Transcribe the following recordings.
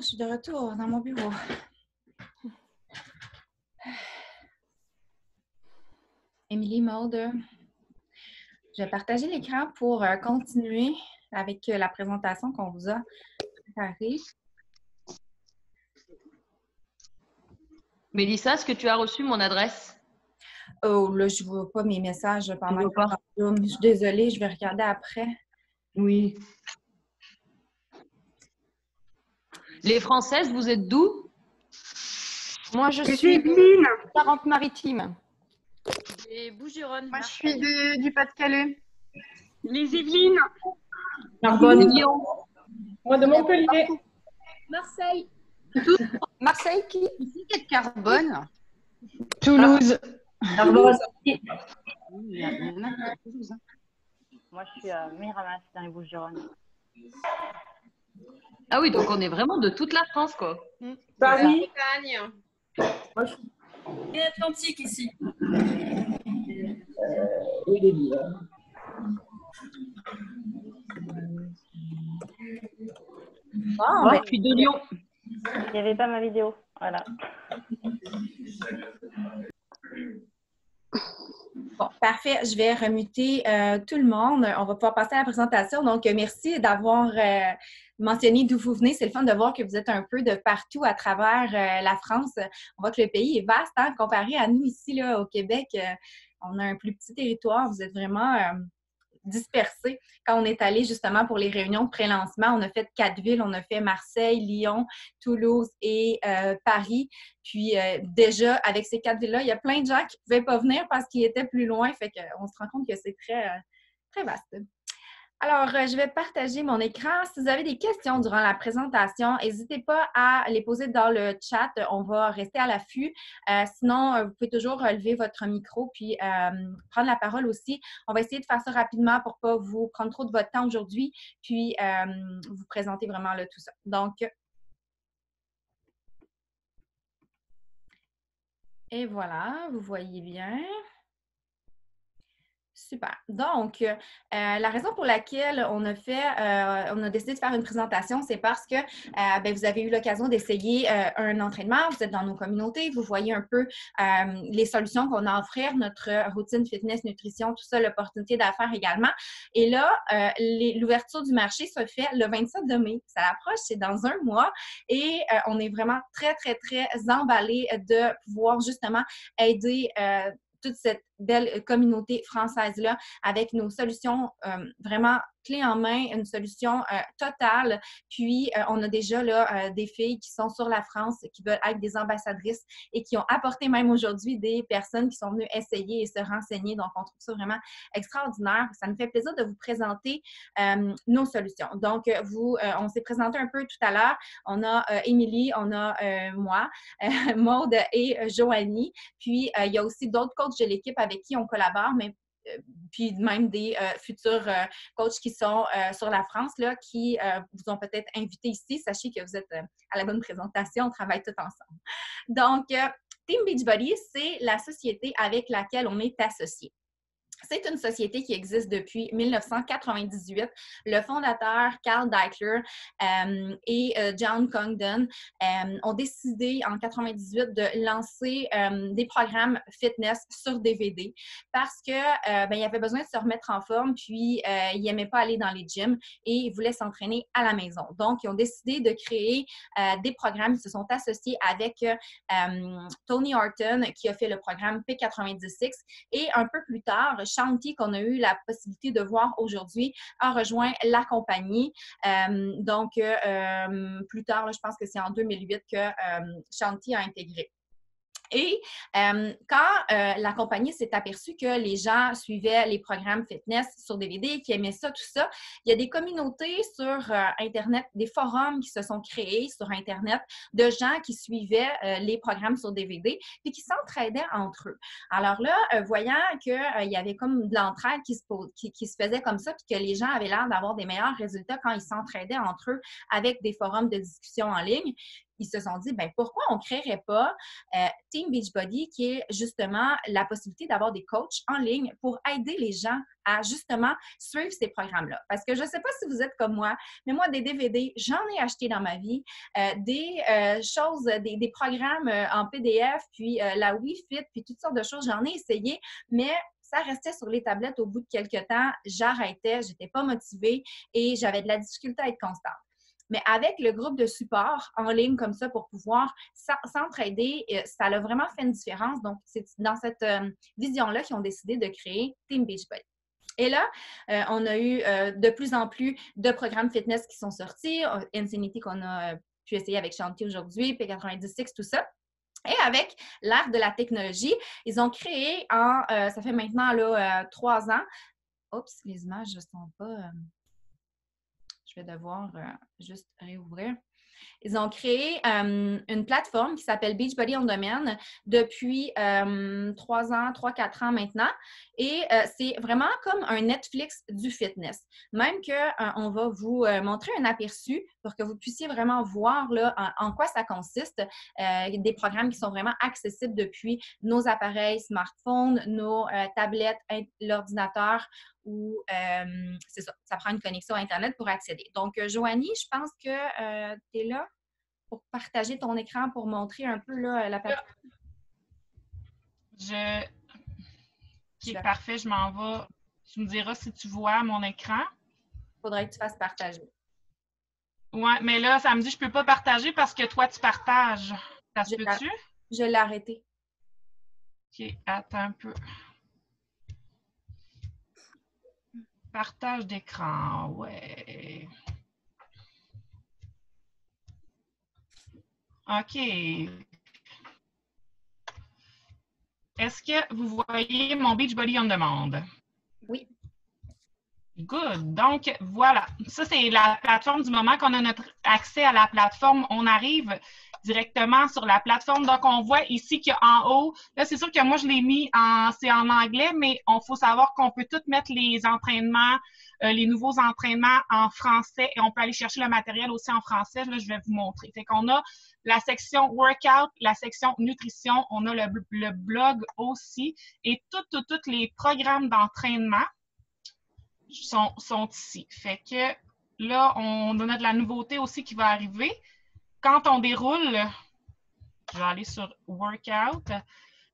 je suis de retour dans mon bureau. Émilie, Maude, je vais partager l'écran pour continuer avec la présentation qu'on vous a préparée. Mélissa, est-ce que tu as reçu mon adresse? Oh, là, je ne vois pas mes messages pendant que je suis désolée, je vais regarder après. Oui. Les Françaises, vous êtes d'où? Moi, je suis de Charente-Maritime. Les Bouches-du-Rhône. Moi, je suis du Pas-de-Calais. Les Yvelines. Narbonne. Lyon. Moi, de Montpellier. Marseille. Marseille, qui? Ici, qui est de Carbone. Toulouse. Narbonne. Il y en a qui sont à Toulouse. Moi, je suis à Miramas, dans les Bouches-du-Rhône. Ah oui, donc on est vraiment de toute la France, quoi. Paris. Moi, je suis Atlantique ici. Oui, les livres. Je suis de Lyon. Il n'y avait pas ma vidéo. Voilà. Bon, parfait. Je vais remuter tout le monde. On va pouvoir passer à la présentation. Donc, merci d'avoir mentionné d'où vous venez. C'est le fun de voir que vous êtes un peu de partout à travers la France. On voit que le pays est vaste, hein, comparé à nous ici, là, au Québec. On a un plus petit territoire. Vous êtes vraiment dispersés. Quand on est allé justement pour les réunions de pré-lancement, on a fait 4 villes. On a fait Marseille, Lyon, Toulouse et Paris. Puis déjà, avec ces 4 villes-là, il y a plein de gens qui ne pouvaient pas venir parce qu'ils étaient plus loin. Fait qu'on se rend compte que c'est très vaste. Alors, je vais partager mon écran. Si vous avez des questions durant la présentation, n'hésitez pas à les poser dans le chat. On va rester à l'affût. Sinon, vous pouvez toujours relever votre micro puis prendre la parole aussi. On va essayer de faire ça rapidement pour ne pas vous prendre trop de votre temps aujourd'hui puis vous présenter vraiment là, tout ça. Donc, et voilà, vous voyez bien. Super. Donc, la raison pour laquelle on a décidé de faire une présentation, c'est parce que vous avez eu l'occasion d'essayer un entraînement, vous êtes dans nos communautés, vous voyez un peu les solutions qu'on a à offrir, notre routine fitness, nutrition, tout ça, l'opportunité d'affaires également. Et là, l'ouverture du marché se fait le 27 de mai. Ça approche, c'est dans un mois et on est vraiment très, très, très emballés de pouvoir justement aider toute cette belle communauté française-là avec nos solutions vraiment clés en main, une solution totale. Puis, on a déjà là, des filles qui sont sur la France, qui veulent être des ambassadrices et qui ont apporté même aujourd'hui des personnes qui sont venues essayer et se renseigner. Donc, on trouve ça vraiment extraordinaire. Ça nous fait plaisir de vous présenter nos solutions. Donc, on s'est présenté un peu tout à l'heure. On a Émilie, on a moi, Maude et Joanie. Puis, il y a aussi d'autres coachs de l'équipe avec qui on collabore, mais puis même des futurs coachs qui sont sur la France, là, qui vous ont peut-être invité ici. Sachez que vous êtes à la bonne présentation, on travaille tous ensemble. Donc, Team Beachbody, c'est la société avec laquelle on est associé. C'est une société qui existe depuis 1998. Le fondateur, Carl Daikeler et John Congdon ont décidé en 1998 de lancer des programmes fitness sur DVD parce que il avait besoin de se remettre en forme, puis il n'aimait pas aller dans les gyms et il voulait s'entraîner à la maison. Donc, ils ont décidé de créer des programmes. Ils se sont associés avec Tony Horton qui a fait le programme P90X et un peu plus tard, Shanti, qu'on a eu la possibilité de voir aujourd'hui, a rejoint la compagnie. Plus tard, là, je pense que c'est en 2008 que Shanti a intégré. Et quand la compagnie s'est aperçue que les gens suivaient les programmes fitness sur DVD, qui aimaient ça, tout ça, il y a des communautés sur Internet, des forums qui se sont créés sur Internet de gens qui suivaient les programmes sur DVD et qui s'entraidaient entre eux. Alors là, voyant qu'il y avait comme de l'entraide qui se faisait comme ça, puis que les gens avaient l'air d'avoir des meilleurs résultats quand ils s'entraidaient entre eux avec des forums de discussion en ligne, ils se sont dit, ben pourquoi on ne créerait pas Team Beachbody, qui est justement la possibilité d'avoir des coachs en ligne pour aider les gens à justement suivre ces programmes-là. Parce que je ne sais pas si vous êtes comme moi, mais moi, des DVD, j'en ai acheté dans ma vie, des choses, des programmes en PDF, puis la Wii Fit, puis toutes sortes de choses, j'en ai essayé, mais ça restait sur les tablettes au bout de quelques temps, j'arrêtais, je n'étais pas motivée et j'avais de la difficulté à être constante. Mais avec le groupe de support en ligne comme ça pour pouvoir s'entraider, ça a vraiment fait une différence. Donc, c'est dans cette vision-là qu'ils ont décidé de créer Team Beachbody. Et là, on a eu de plus en plus de programmes fitness qui sont sortis. Insanity qu'on a pu essayer avec Shanti aujourd'hui, P90X, tout ça. Et avec l'ère de la technologie, ils ont créé ça fait maintenant là, 3 ans. Oups, les images ne sont pas... je vais devoir juste réouvrir. Ils ont créé une plateforme qui s'appelle Beachbody On Demand depuis 3-4 ans maintenant. Et c'est vraiment comme un Netflix du fitness. Même qu'on va vous montrer un aperçu pour que vous puissiez vraiment voir là, en quoi ça consiste. Des programmes qui sont vraiment accessibles depuis nos appareils smartphones, nos tablettes, l'ordinateur ou c'est ça, ça prend une connexion Internet pour accéder. Donc, Joanie, je pense que tu es là pour partager ton écran pour montrer un peu là, la plateforme. OK, parfait, je m'en vais. Tu me diras si tu vois mon écran. Il faudrait que tu fasses partager. Oui, mais là, ça me dit que je ne peux pas partager parce que toi, tu partages. Ça se peut-tu? Je l'ai arrêté. OK, attends un peu. Partage d'écran, ouais. OK. Est-ce que vous voyez mon Beachbody On Demand? Oui. Good. Donc, voilà. Ça, c'est la plateforme du moment qu'on a notre accès à la plateforme. On arrive directement sur la plateforme. Donc, on voit ici qu'en haut, là, c'est sûr que moi, je l'ai mis c'est en anglais, mais il faut savoir qu'on peut tout mettre les entraînements, les nouveaux entraînements en français et on peut aller chercher le matériel aussi en français. Là, je vais vous montrer. Fait qu'on a la section workout, la section nutrition, on a le blog aussi et tous les programmes d'entraînement sont ici. Fait que là, on a de la nouveauté aussi qui va arriver. Quand on déroule, je vais aller sur Workout,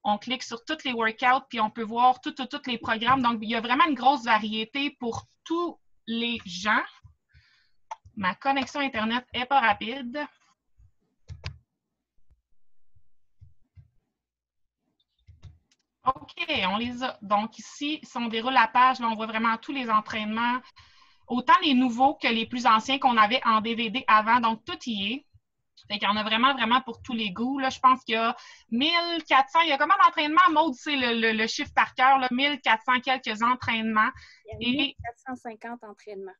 on clique sur tous les workouts, puis on peut voir tous les programmes. Donc, il y a vraiment une grosse variété pour tous les gens. Ma connexion Internet n'est pas rapide. OK, on les a. Donc, ici, si on déroule la page, là, on voit vraiment tous les entraînements, autant les nouveaux que les plus anciens qu'on avait en DVD avant. Donc, tout y est. Fait qu'il y en a vraiment pour tous les goûts. Là, je pense qu'il y a 1400, il y a combien d'entraînements? Maud, c'est le chiffre par cœur, là, 1400 quelques entraînements. Il y a 1450 entraînements.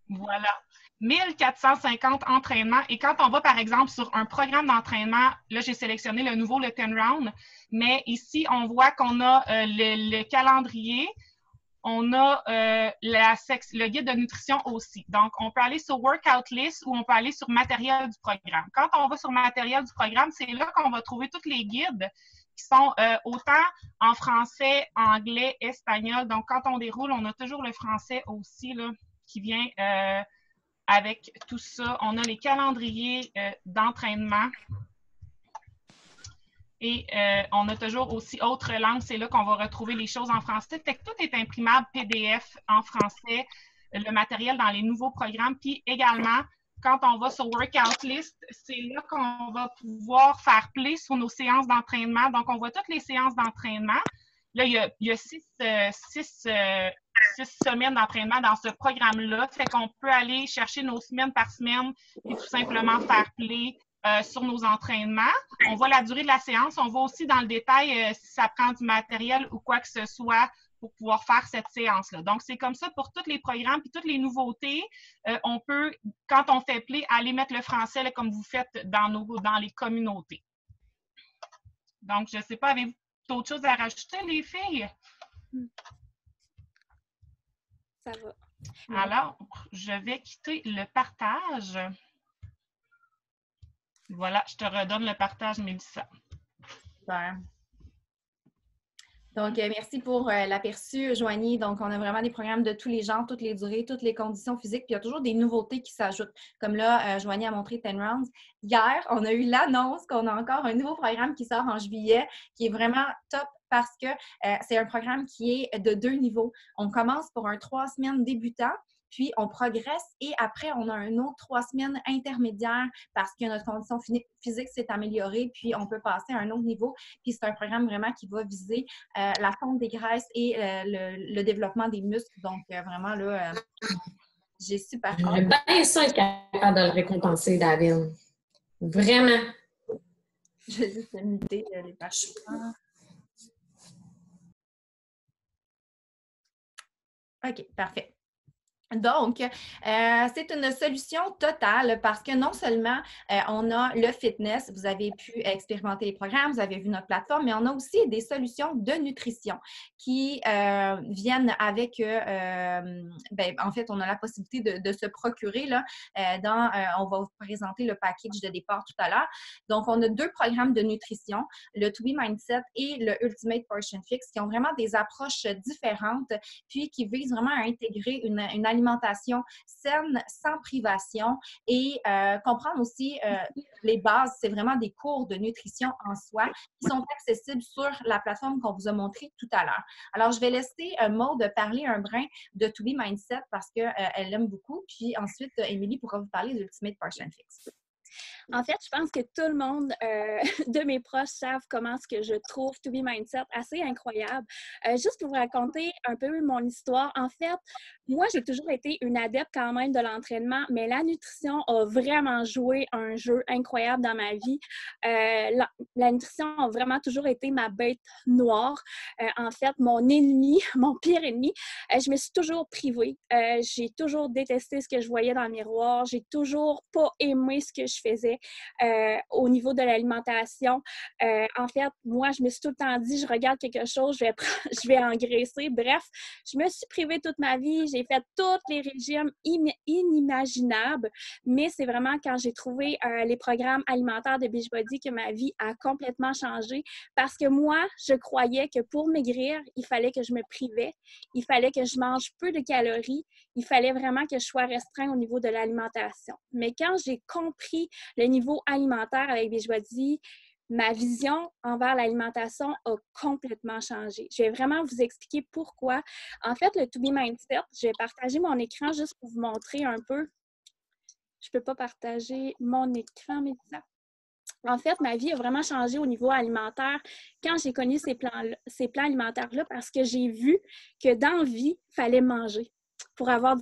Voilà. 1450 entraînements. Et quand on va, par exemple, sur un programme d'entraînement, là, j'ai sélectionné le nouveau, le 10 round, mais ici, on voit qu'on a le calendrier, on a le guide de nutrition aussi. Donc, on peut aller sur Workout List ou on peut aller sur Matériel du programme. Quand on va sur Matériel du programme, c'est là qu'on va trouver tous les guides qui sont autant en français, anglais, espagnol. Donc, quand on déroule, on a toujours le français aussi là, qui vient avec tout ça. On a les calendriers d'entraînement. Et on a toujours aussi autre langue, c'est là qu'on va retrouver les choses en français. Fait que tout est imprimable PDF en français, le matériel dans les nouveaux programmes. Puis également, quand on va sur Workout List, c'est là qu'on va pouvoir faire play sur nos séances d'entraînement. Donc, on voit toutes les séances d'entraînement. Là, il y a 6 semaines d'entraînement dans ce programme-là. Fait qu'on peut aller chercher nos semaines par semaine et tout simplement faire play sur nos entraînements. On voit la durée de la séance. On voit aussi dans le détail si ça prend du matériel ou quoi que ce soit pour pouvoir faire cette séance-là. Donc, c'est comme ça pour tous les programmes puis toutes les nouveautés. On peut, quand on fait play, aller mettre le français là, comme vous faites dans les communautés. Donc, je ne sais pas, avez-vous d'autres choses à rajouter, les filles? Ça va. Alors, je vais quitter le partage. Voilà, je te redonne le partage, Mélissa. Super. Donc, merci pour l'aperçu, Joanie. Donc, on a vraiment des programmes de tous les genres, toutes les durées, toutes les conditions physiques. Puis, il y a toujours des nouveautés qui s'ajoutent. Comme là, Joanie a montré 10 rounds. Hier, on a eu l'annonce qu'on a encore un nouveau programme qui sort en juillet, qui est vraiment top parce que c'est un programme qui est de 2 niveaux. On commence pour un 3 semaines débutant. Puis, on progresse et après, on a un autre 3 semaines intermédiaire parce que notre condition physique s'est améliorée. Puis, on peut passer à un autre niveau. Puis, c'est un programme vraiment qui va viser la fonte des graisses et le développement des muscles. Donc, vraiment, là, j'ai super hâte. J'aimerais bien ça être capable de le récompenser, David. Vraiment. Je vais juste limiter les pages. OK, parfait. Donc, c'est une solution totale parce que non seulement on a le fitness, vous avez pu expérimenter les programmes, vous avez vu notre plateforme, mais on a aussi des solutions de nutrition qui viennent avec, en fait, on a la possibilité de se procurer, là, on va vous présenter le package de départ tout à l'heure. Donc, on a 2 programmes de nutrition, le To Be Mindset et le Ultimate Portion Fix, qui ont vraiment des approches différentes, puis qui visent vraiment à intégrer une alimentation saine, sans privation et comprendre aussi les bases. C'est vraiment des cours de nutrition en soi qui sont accessibles sur la plateforme qu'on vous a montrée tout à l'heure. Alors, je vais laisser Maude parler un brin de To Be Mindset parce qu'elle l'aime beaucoup. Puis ensuite, Émilie pourra vous parler de l'Ultimate Portion Fix. En fait, je pense que tout le monde de mes proches savent comment ce que je trouve To Be Mindset assez incroyable. Juste pour vous raconter un peu mon histoire, en fait, moi, j'ai toujours été une adepte quand même de l'entraînement, mais la nutrition a vraiment joué un jeu incroyable dans ma vie. La nutrition a vraiment toujours été ma bête noire. En fait, mon ennemi, mon pire ennemi. Je me suis toujours privée. J'ai toujours détesté ce que je voyais dans le miroir. J'ai toujours pas aimé ce que je faisais au niveau de l'alimentation. En fait, moi, je me suis tout le temps dit, je regarde quelque chose, je vais engraisser. Bref, je me suis privée toute ma vie. J'ai fait tous les régimes inimaginables, mais c'est vraiment quand j'ai trouvé les programmes alimentaires de Beachbody que ma vie a complètement changé parce que moi, je croyais que pour maigrir, il fallait que je me privais, il fallait que je mange peu de calories, il fallait vraiment que je sois restreint au niveau de l'alimentation. Mais quand j'ai compris le niveau alimentaire avec Beachbody, ma vision envers l'alimentation a complètement changé. Je vais vraiment vous expliquer pourquoi. En fait, le To Be Mindset, je vais partager mon écran juste pour vous montrer un peu. Je ne peux pas partager mon écran, mais ça. En fait, ma vie a vraiment changé au niveau alimentaire quand j'ai connu ces plans alimentaires-là parce que j'ai vu que dans la vie, il fallait manger pour avoir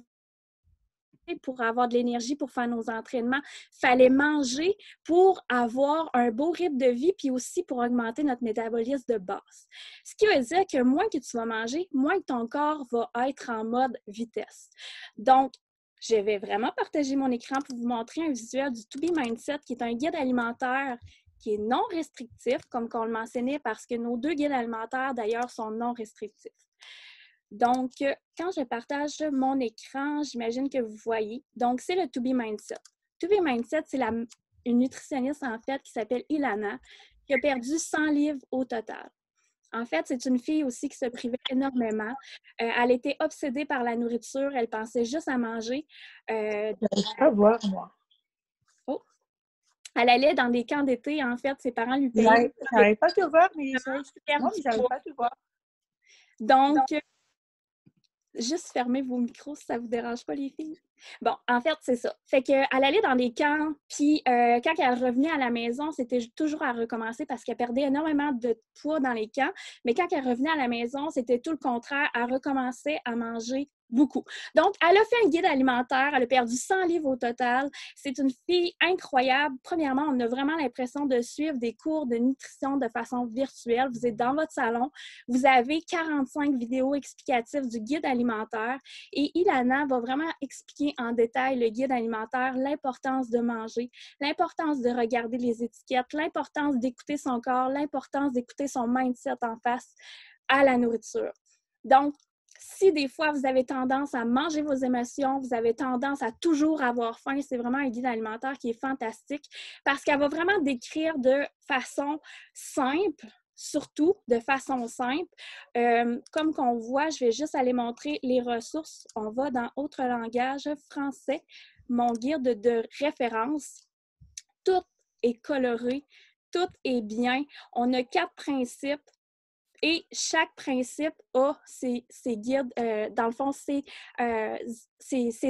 de l'énergie pour faire nos entraînements. Il fallait manger pour avoir un beau rythme de vie puis aussi pour augmenter notre métabolisme de base. Ce qui veut dire que moins que tu vas manger, moins que ton corps va être en mode vitesse. Donc, je vais vraiment partager mon écran pour vous montrer un visuel du To Be Mindset qui est un guide alimentaire qui est non restrictif, comme on le mentionnait, parce que nos 2 guides alimentaires, d'ailleurs, sont non restrictifs. Donc, quand je partage mon écran, j'imagine que vous voyez. Donc, c'est le To Be Mindset. To Be Mindset, c'est une nutritionniste, en fait, qui s'appelle Ilana, qui a perdu 100 livres au total. En fait, c'est une fille aussi qui se privait énormément. Elle était obsédée par la nourriture. Elle pensait juste à manger. Je ne pas voir, moi. Oh! Elle allait dans des camps d'été, en fait. Ses parents lui payaient. Je n'arrive pas à te voir, mais je n'arrive pas à te voir. Donc, juste fermez vos micros si ça ne vous dérange pas, les filles. Bon, en fait, c'est ça. Fait qu'elle allait dans des camps, puis quand elle revenait à la maison, c'était toujours à recommencer parce qu'elle perdait énormément de poids dans les camps. Mais quand elle revenait à la maison, c'était tout le contraire. Elle recommençait à manger beaucoup. Donc, elle a fait un guide alimentaire. Elle a perdu 100 livres au total. C'est une fille incroyable. Premièrement, on a vraiment l'impression de suivre des cours de nutrition de façon virtuelle. Vous êtes dans votre salon. Vous avez 45 vidéos explicatives du guide alimentaire. Et Ilana va vraiment expliquer en détail le guide alimentaire, l'importance de manger, l'importance de regarder les étiquettes, l'importance d'écouter son corps, l'importance d'écouter son mindset en face à la nourriture. Donc, Si des fois, vous avez tendance à manger vos émotions, vous avez tendance à toujours avoir faim, c'est vraiment un guide alimentaire qui est fantastique parce qu'elle va vraiment décrire de façon simple, surtout de façon simple. Comme qu'on voit, je vais juste aller montrer les ressources. On va dans Autre langage français, mon guide de référence. Tout est coloré, tout est bien. On a 4 principes. Et chaque principe a ses guides, dans le fond, ses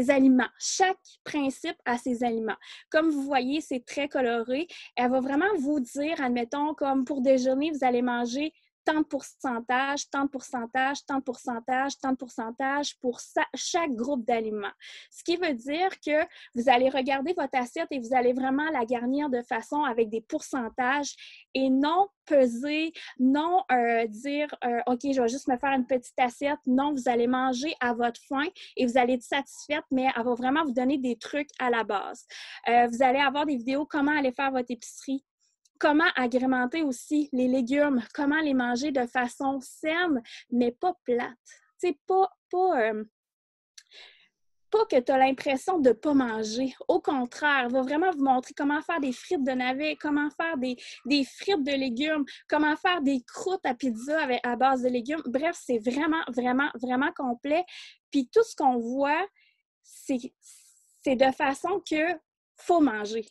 aliments. Chaque principe a ses aliments. Comme vous voyez, c'est très coloré. Elle va vraiment vous dire, admettons, comme pour déjeuner, vous allez manger tant de pourcentage, tant de pourcentage, tant de pourcentage, tant de pourcentage pour chaque groupe d'aliments. Ce qui veut dire que vous allez regarder votre assiette et vous allez vraiment la garnir de façon avec des pourcentages et non peser, non dire « OK, je vais juste me faire une petite assiette ». Non, vous allez manger à votre faim et vous allez être satisfaite, mais elle va vraiment vous donner des trucs à la base. Vous allez avoir des vidéos comment aller faire votre épicerie, comment agrémenter aussi les légumes, comment les manger de façon saine, mais pas plate. Tu sais, pas que tu as l'impression de ne pas manger. Au contraire, elle va vraiment vous montrer comment faire des frites de navets, comment faire des frites de légumes, comment faire des croûtes à pizza à base de légumes. Bref, c'est vraiment, vraiment, vraiment complet. Puis tout ce qu'on voit, c'est de façon que faut manger.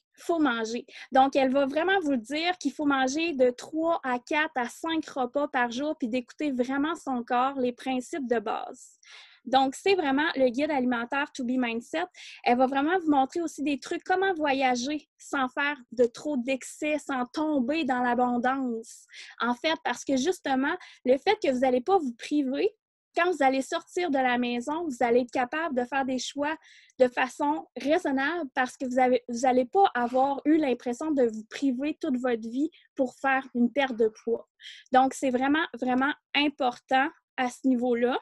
Donc, elle va vraiment vous dire qu'il faut manger de 3 à 4 à 5 repas par jour puis d'écouter vraiment son corps, les principes de base. Donc, c'est vraiment le guide alimentaire To Be Mindset. Elle va vraiment vous montrer aussi des trucs, comment voyager sans faire de trop d'excès, sans tomber dans l'abondance. En fait, parce que justement, le fait que vous n'allez pas vous priver, quand vous allez sortir de la maison, vous allez être capable de faire des choix de façon raisonnable parce que vous n'allez pas avoir eu l'impression de vous priver toute votre vie pour faire une perte de poids. Donc, c'est vraiment, vraiment important à ce niveau-là.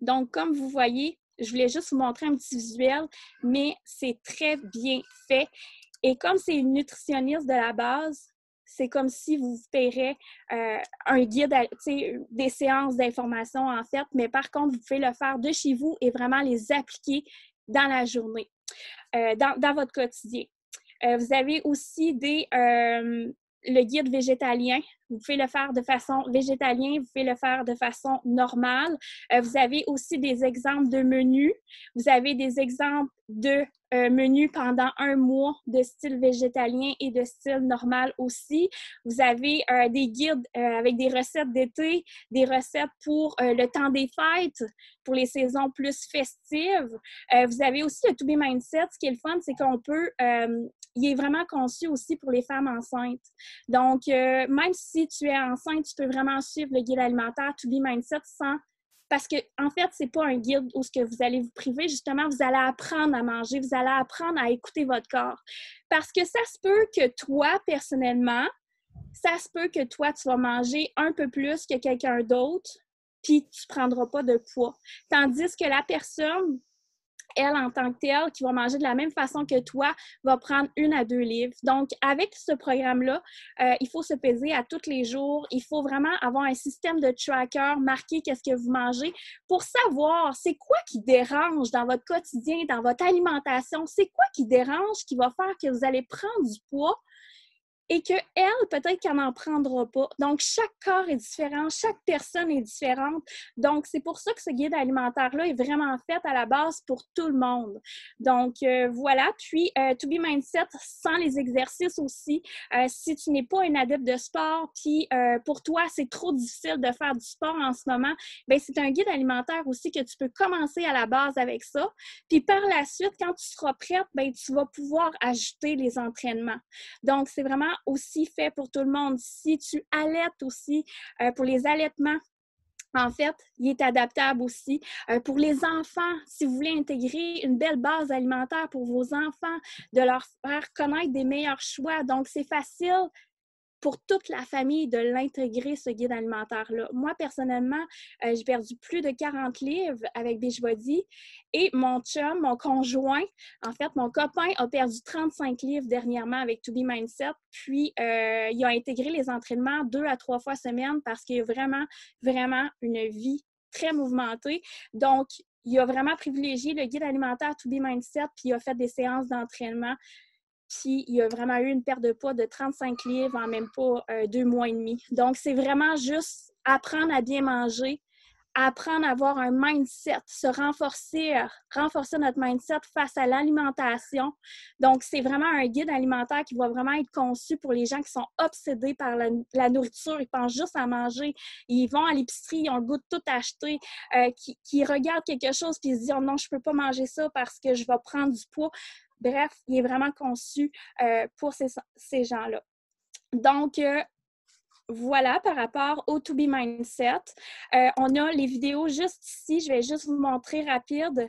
Donc, comme vous voyez, je voulais juste vous montrer un petit visuel, mais c'est très bien fait. Et comme c'est une nutritionniste de la base, c'est comme si vous paierez un guide, des séances d'information en fait, mais par contre, vous pouvez le faire de chez vous et vraiment les appliquer dans la journée, dans votre quotidien. Vous avez aussi le guide végétalien. Vous pouvez le faire de façon végétalienne, vous pouvez le faire de façon normale. Vous avez aussi des exemples de menus. Vous avez des exemples de menus pendant 1 mois de style végétalien et de style normal aussi. Vous avez des guides avec des recettes d'été, des recettes pour le temps des fêtes, pour les saisons plus festives. Vous avez aussi le To Be Mindset. Ce qui est le fun, c'est qu'on peut... il est vraiment conçu aussi pour les femmes enceintes. Donc, même si tu es enceinte, tu peux vraiment suivre le guide alimentaire To Be Mindset sans... Parce que, en fait, c'est pas un guide où ce que vous allez vous priver. Justement, vous allez apprendre à manger, vous allez apprendre à écouter votre corps. Parce que ça se peut que toi, personnellement, ça se peut que toi, tu vas manger un peu plus que quelqu'un d'autre, puis tu prendras pas de poids. Tandis que la personne... elle, en tant que telle, qui va manger de la même façon que toi, va prendre 1 à 2 livres. Donc, avec ce programme-là, il faut se peser à tous les jours. Il faut vraiment avoir un système de tracker, marquer qu'est-ce que vous mangez pour savoir c'est quoi qui dérange dans votre quotidien, dans votre alimentation. C'est quoi qui dérange, qui va faire que vous allez prendre du poids et qu'elle, peut-être qu'elle n'en prendra pas. Donc, chaque corps est différent, chaque personne est différente. Donc, c'est pour ça que ce guide alimentaire-là est vraiment fait à la base pour tout le monde. Donc, voilà. Puis, To Be Mindset, sans les exercices aussi, si tu n'es pas un adepte de sport, puis pour toi, c'est trop difficile de faire du sport en ce moment, bien, c'est un guide alimentaire aussi que tu peux commencer à la base avec ça. Puis, par la suite, quand tu seras prête, bien, tu vas pouvoir ajouter les entraînements. Donc, c'est vraiment aussi fait pour tout le monde. Si tu allaites aussi, pour les allaitements, en fait, il est adaptable aussi. Pour les enfants, si vous voulez intégrer une belle base alimentaire pour vos enfants, de leur faire connaître des meilleurs choix. Donc, c'est facile pour toute la famille de l'intégrer, ce guide alimentaire-là. Moi, personnellement, j'ai perdu plus de 40 livres avec Beachbody et mon chum, mon conjoint, en fait, mon copain a perdu 35 livres dernièrement avec To Be Mindset. Puis, il a intégré les entraînements 2 à 3 fois semaine parce qu'il y a vraiment, vraiment une vie très mouvementé. Donc, il a vraiment privilégié le guide alimentaire To Be Mindset, puis il a fait des séances d'entraînement. Puis, il a vraiment eu une perte de poids de 35 livres en même pas 2 mois et demi. Donc, c'est vraiment juste apprendre à bien manger, apprendre à avoir un mindset, se renforcer notre mindset face à l'alimentation. Donc, c'est vraiment un guide alimentaire qui va vraiment être conçu pour les gens qui sont obsédés par la nourriture. Ils pensent juste à manger. Ils vont à l'épicerie, ils ont le goût de tout acheter, qui regardent quelque chose puis ils se disent « Oh non, je ne peux pas manger ça parce que je vais prendre du poids. » Bref, il est vraiment conçu pour ces gens-là. Donc, voilà, par rapport au To Be Mindset. On a les vidéos juste ici. Je vais juste vous montrer rapide.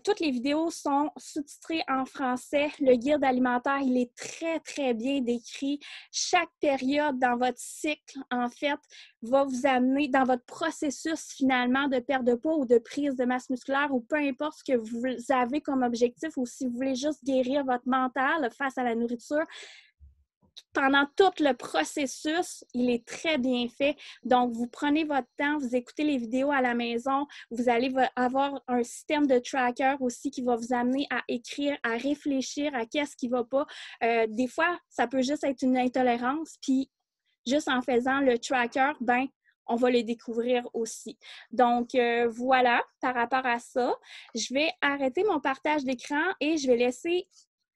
Toutes les vidéos sont sous-titrées en français. Le guide alimentaire, il est très, très bien décrit. Chaque période dans votre cycle, en fait, va vous amener dans votre processus, finalement, de perte de poids ou de prise de masse musculaire ou peu importe ce que vous avez comme objectif ou si vous voulez juste guérir votre mental face à la nourriture. Pendant tout le processus, il est très bien fait. Donc, vous prenez votre temps, vous écoutez les vidéos à la maison, vous allez avoir un système de tracker aussi qui va vous amener à écrire, à réfléchir à qu'est-ce qui ne va pas. Des fois, ça peut juste être une intolérance, puis juste en faisant le tracker, ben, on va le découvrir aussi. Donc, voilà, par rapport à ça, je vais arrêter mon partage d'écran et je vais laisser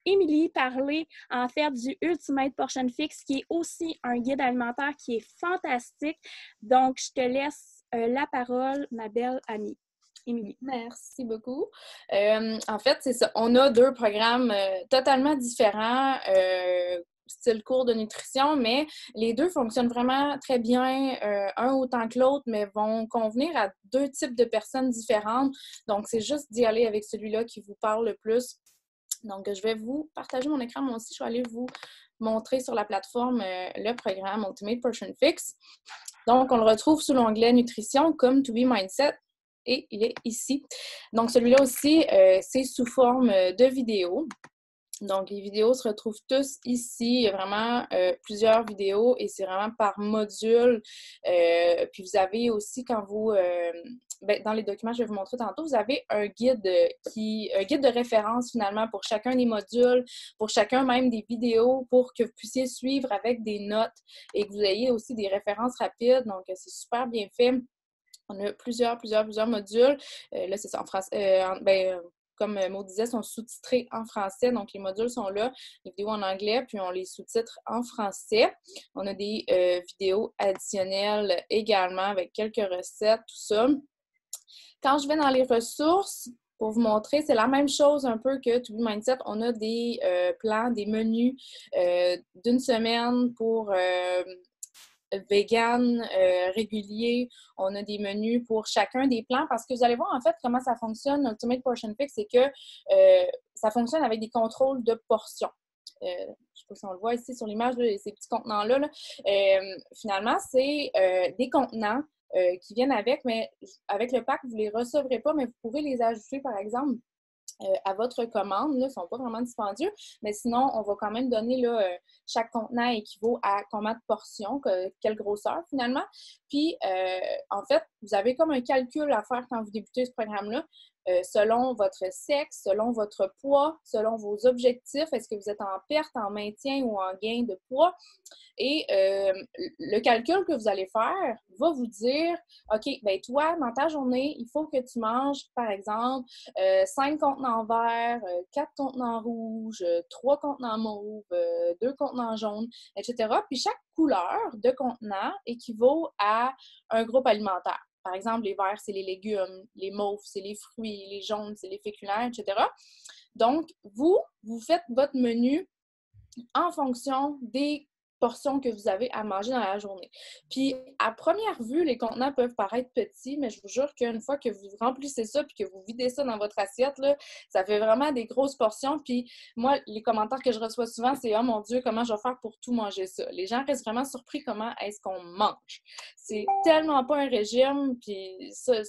Émilie parler en fait du Ultimate Portion Fix, qui est aussi un guide alimentaire qui est fantastique. Donc, je te laisse la parole, ma belle amie. Émilie. Merci beaucoup. En fait, c'est ça. On a 2 programmes totalement différents, style cours de nutrition, mais les 2 fonctionnent vraiment très bien, un autant que l'autre, mais vont convenir à 2 types de personnes différentes. Donc, c'est juste d'y aller avec celui-là qui vous parle le plus. Donc, je vais vous partager mon écran. Moi aussi, je vais aller vous montrer sur la plateforme le programme Ultimate Portion Fix. Donc, on le retrouve sous l'onglet Nutrition comme To Be Mindset et il est ici. Donc, celui-là aussi, c'est sous forme de vidéo. Donc, les vidéos se retrouvent tous ici. Il y a vraiment plusieurs vidéos et c'est vraiment par module. Puis, vous avez aussi, quand vous... dans les documents que je vais vous montrer tantôt, vous avez un guide de référence finalement pour chacun des modules, pour chacun même des vidéos, pour que vous puissiez suivre avec des notes et que vous ayez aussi des références rapides. Donc, c'est super bien fait. On a plusieurs modules. Là, c'est ça en français. Comme Maud disait, sont sous-titrés en français. Donc, les modules sont là, les vidéos en anglais, puis on les sous-titre en français. On a des vidéos additionnelles également avec quelques recettes, tout ça. Quand je vais dans les ressources, pour vous montrer, c'est la même chose un peu que To Be Mindset. On a des plans, des menus d'une semaine pour vegan, régulier. On a des menus pour chacun des plans parce que vous allez voir en fait comment ça fonctionne. Ultimate Portion Fix, c'est que ça fonctionne avec des contrôles de portions. Je ne sais pas si on le voit ici sur l'image, ces petits contenants-là. Finalement, c'est des contenants qui viennent avec, mais avec le pack, vous ne les recevrez pas, mais vous pouvez les ajouter, par exemple, à votre commande. Là, ils ne sont pas vraiment dispendieux, mais sinon, on va quand même donner là, chaque contenant équivaut à combien de portions, quelle grosseur finalement. Puis, en fait, vous avez comme un calcul à faire quand vous débutez ce programme-là. Selon votre sexe, selon votre poids, selon vos objectifs, est-ce que vous êtes en perte, en maintien ou en gain de poids? Et le calcul que vous allez faire va vous dire, OK, bien toi, dans ta journée, il faut que tu manges, par exemple, 5 contenants verts, 4 contenants rouges, 3 contenants mauves, 2 contenants jaunes, etc. Puis chaque couleur de contenant équivaut à un groupe alimentaire. Par exemple, les verts, c'est les légumes, les mauves, c'est les fruits, les jaunes, c'est les féculents, etc. Donc, vous faites votre menu en fonction des portions que vous avez à manger dans la journée. Puis, à première vue, les contenants peuvent paraître petits, mais je vous jure qu'une fois que vous remplissez ça puis que vous videz ça dans votre assiette, là, ça fait vraiment des grosses portions. Puis, moi, les commentaires que je reçois souvent, c'est « Oh mon Dieu, comment je vais faire pour tout manger ça? » Les gens restent vraiment surpris comment est-ce qu'on mange. C'est tellement pas un régime, puis ça...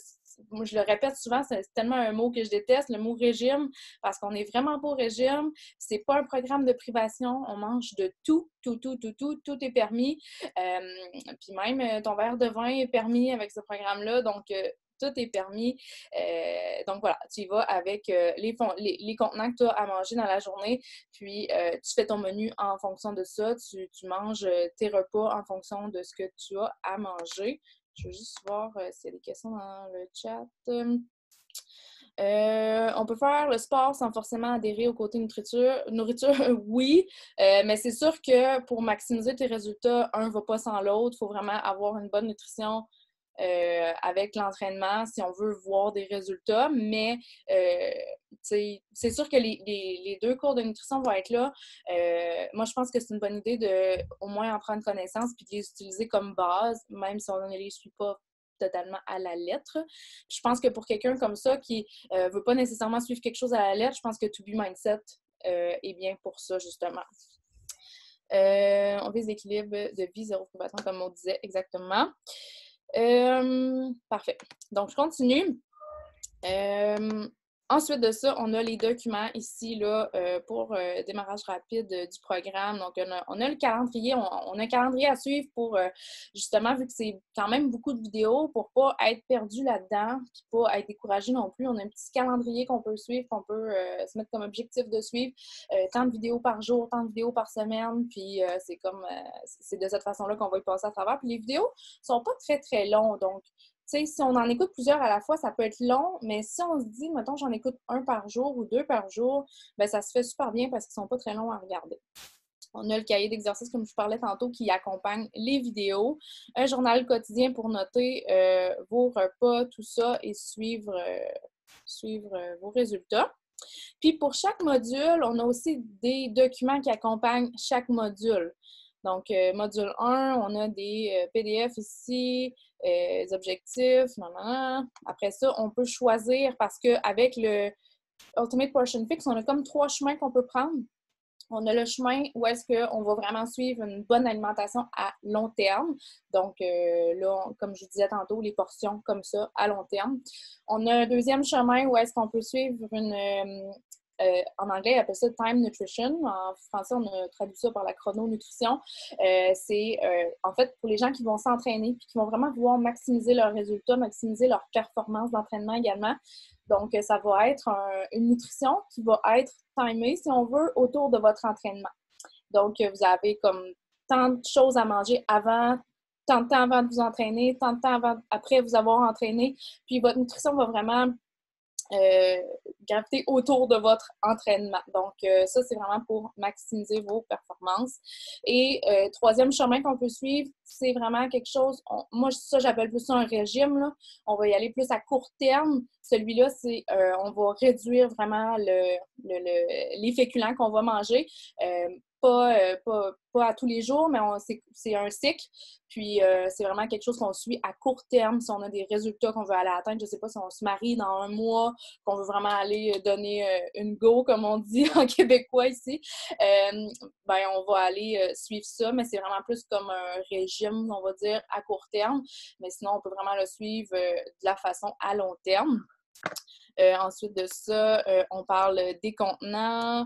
Moi, je le répète souvent, c'est tellement un mot que je déteste, le mot régime, parce qu'on n'est vraiment pas au régime. C'est pas un programme de privation. On mange de tout est permis. Puis même ton verre de vin est permis avec ce programme-là. Donc, tout est permis. Donc voilà, tu y vas avec les contenants que tu as à manger dans la journée, puis tu fais ton menu en fonction de ça. Tu manges tes repas en fonction de ce que tu as à manger. Je veux juste voir s'il y a des questions dans le chat. On peut faire le sport sans forcément adhérer au côté nourriture, oui, mais c'est sûr que pour maximiser tes résultats, un ne va pas sans l'autre. Il faut vraiment avoir une bonne nutrition avec l'entraînement si on veut voir des résultats, mais c'est sûr que les 2 cours de nutrition vont être là. Moi, je pense que c'est une bonne idée de au moins en prendre connaissance puis de les utiliser comme base, même si on ne les suit pas totalement à la lettre. Je pense que pour quelqu'un comme ça qui ne veut pas nécessairement suivre quelque chose à la lettre, je pense que To Be Mindset est bien pour ça, justement. On vise l'équilibre de vie, zéro probation, comme on disait exactement. Parfait. Donc, je continue. Ensuite de ça, on a les documents ici là, pour démarrage rapide du programme. Donc, on a le calendrier. On a un calendrier à suivre pour, justement, vu que c'est quand même beaucoup de vidéos, pour ne pas être perdu là-dedans puis pas être découragé non plus. On a un petit calendrier qu'on peut suivre, qu'on peut se mettre comme objectif de suivre. Tant de vidéos par jour, tant de vidéos par semaine. Puis, c'est de cette façon-là qu'on va y passer à travers. Puis, les vidéos sont pas très, très longues. Donc, tu sais, si on en écoute plusieurs à la fois, ça peut être long, mais si on se dit, mettons, j'en écoute 1 par jour ou 2 par jour, bien, ça se fait super bien parce qu'ils ne sont pas très longs à regarder. On a le cahier d'exercice, comme je vous parlais tantôt, qui accompagne les vidéos. Un journal quotidien pour noter vos repas, tout ça, et suivre vos résultats. Puis, pour chaque module, on a aussi des documents qui accompagnent chaque module. Donc, module 1, on a des PDF ici, des objectifs, Après ça, on peut choisir parce qu'avec le Ultimate Portion Fix, on a comme 3 chemins qu'on peut prendre. On a le chemin où est-ce qu'on va vraiment suivre une bonne alimentation à long terme. Donc, là, comme je disais tantôt, les portions comme ça à long terme. On a un deuxième chemin où est-ce qu'on peut suivre en anglais, on appelle ça Time Nutrition. En français, on a traduit ça par la chrononutrition. C'est en fait pour les gens qui vont s'entraîner et qui vont vraiment vouloir maximiser leurs résultats, maximiser leur performance d'entraînement également. Donc, ça va être une nutrition qui va être timée, si on veut, autour de votre entraînement. Donc, vous avez comme tant de choses à manger avant, tant de temps avant de vous entraîner, tant de temps après vous avoir entraîné. Puis, votre nutrition va vraiment graviter autour de votre entraînement. Donc, ça, c'est vraiment pour maximiser vos performances. Et troisième chemin qu'on peut suivre, c'est vraiment quelque chose, moi, ça, j'appelle plus ça un régime, là. On va y aller plus à court terme. Celui-là, c'est, on va réduire vraiment les féculents qu'on va manger. Pas à tous les jours, mais c'est un cycle. Puis, c'est vraiment quelque chose qu'on suit à court terme si on a des résultats qu'on veut aller atteindre. Je ne sais pas si on se marie dans 1 mois, qu'on veut vraiment aller donner une go, comme on dit en québécois ici. On va aller suivre ça, mais c'est vraiment plus comme un régime, on va dire, à court terme. Mais sinon, on peut vraiment le suivre de la façon à long terme. Ensuite de ça, on parle des contenants.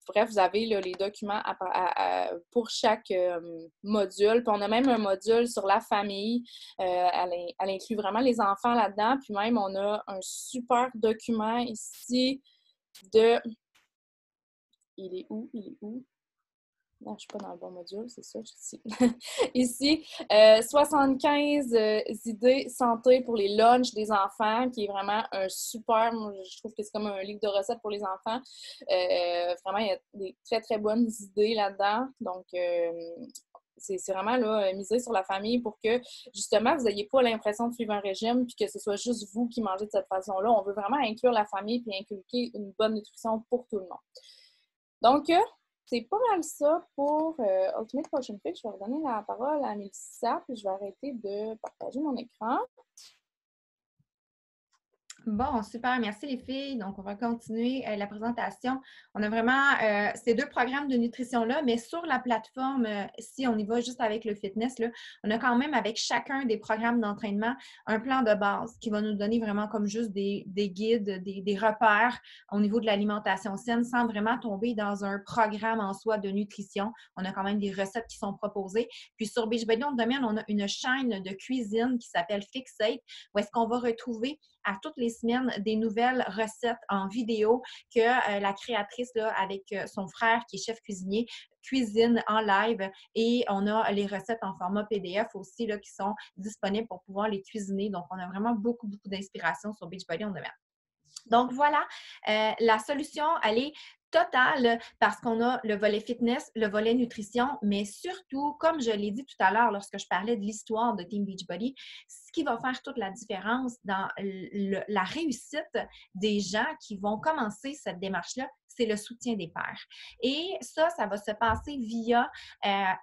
Bref, vous avez là, les documents pour chaque module. Puis on a même un module sur la famille. Elle inclut vraiment les enfants là-dedans. Puis même, on a un super document ici de... Il est où? Non, je ne suis pas dans le bon module, c'est ça, ici. Ici, 75 idées santé pour les lunchs des enfants, qui est vraiment un super, moi, je trouve que c'est comme un livre de recettes pour les enfants. Vraiment, il y a des très, très bonnes idées là-dedans. Donc, c'est vraiment là, miser sur la famille pour que, justement, vous n'ayez pas l'impression de suivre un régime puis que ce soit juste vous qui mangez de cette façon-là. On veut vraiment inclure la famille puis inculquer une bonne nutrition pour tout le monde. Donc, c'est pas mal ça pour Ultimate Portion Fix. Je vais redonner la parole à Mélissa, puis je vais arrêter de partager mon écran. Bon, super. Merci les filles. Donc, on va continuer la présentation. On a vraiment ces deux programmes de nutrition-là, mais sur la plateforme, si on y va juste avec le fitness, là, on a quand même avec chacun des programmes d'entraînement un plan de base qui va nous donner vraiment comme juste des guides, des repères au niveau de l'alimentation saine sans vraiment tomber dans un programme en soi de nutrition. On a quand même des recettes qui sont proposées. Puis sur Beachbody On Demand, on a une chaîne de cuisine qui s'appelle Fixate, où est-ce qu'on va retrouver à toutes les semaines des nouvelles recettes en vidéo que la créatrice là, avec son frère qui est chef cuisinier cuisine en live et on a les recettes en format PDF aussi là, qui sont disponibles pour pouvoir les cuisiner. Donc, on a vraiment beaucoup d'inspiration sur Beachbody On Demand. Donc, voilà, la solution, elle est totale parce qu'on a le volet fitness, le volet nutrition, mais surtout, comme je l'ai dit tout à l'heure lorsque je parlais de l'histoire de Team Beachbody, ce qui va faire toute la différence dans la réussite des gens qui vont commencer cette démarche-là, c'est le soutien des pairs. Et ça va se passer via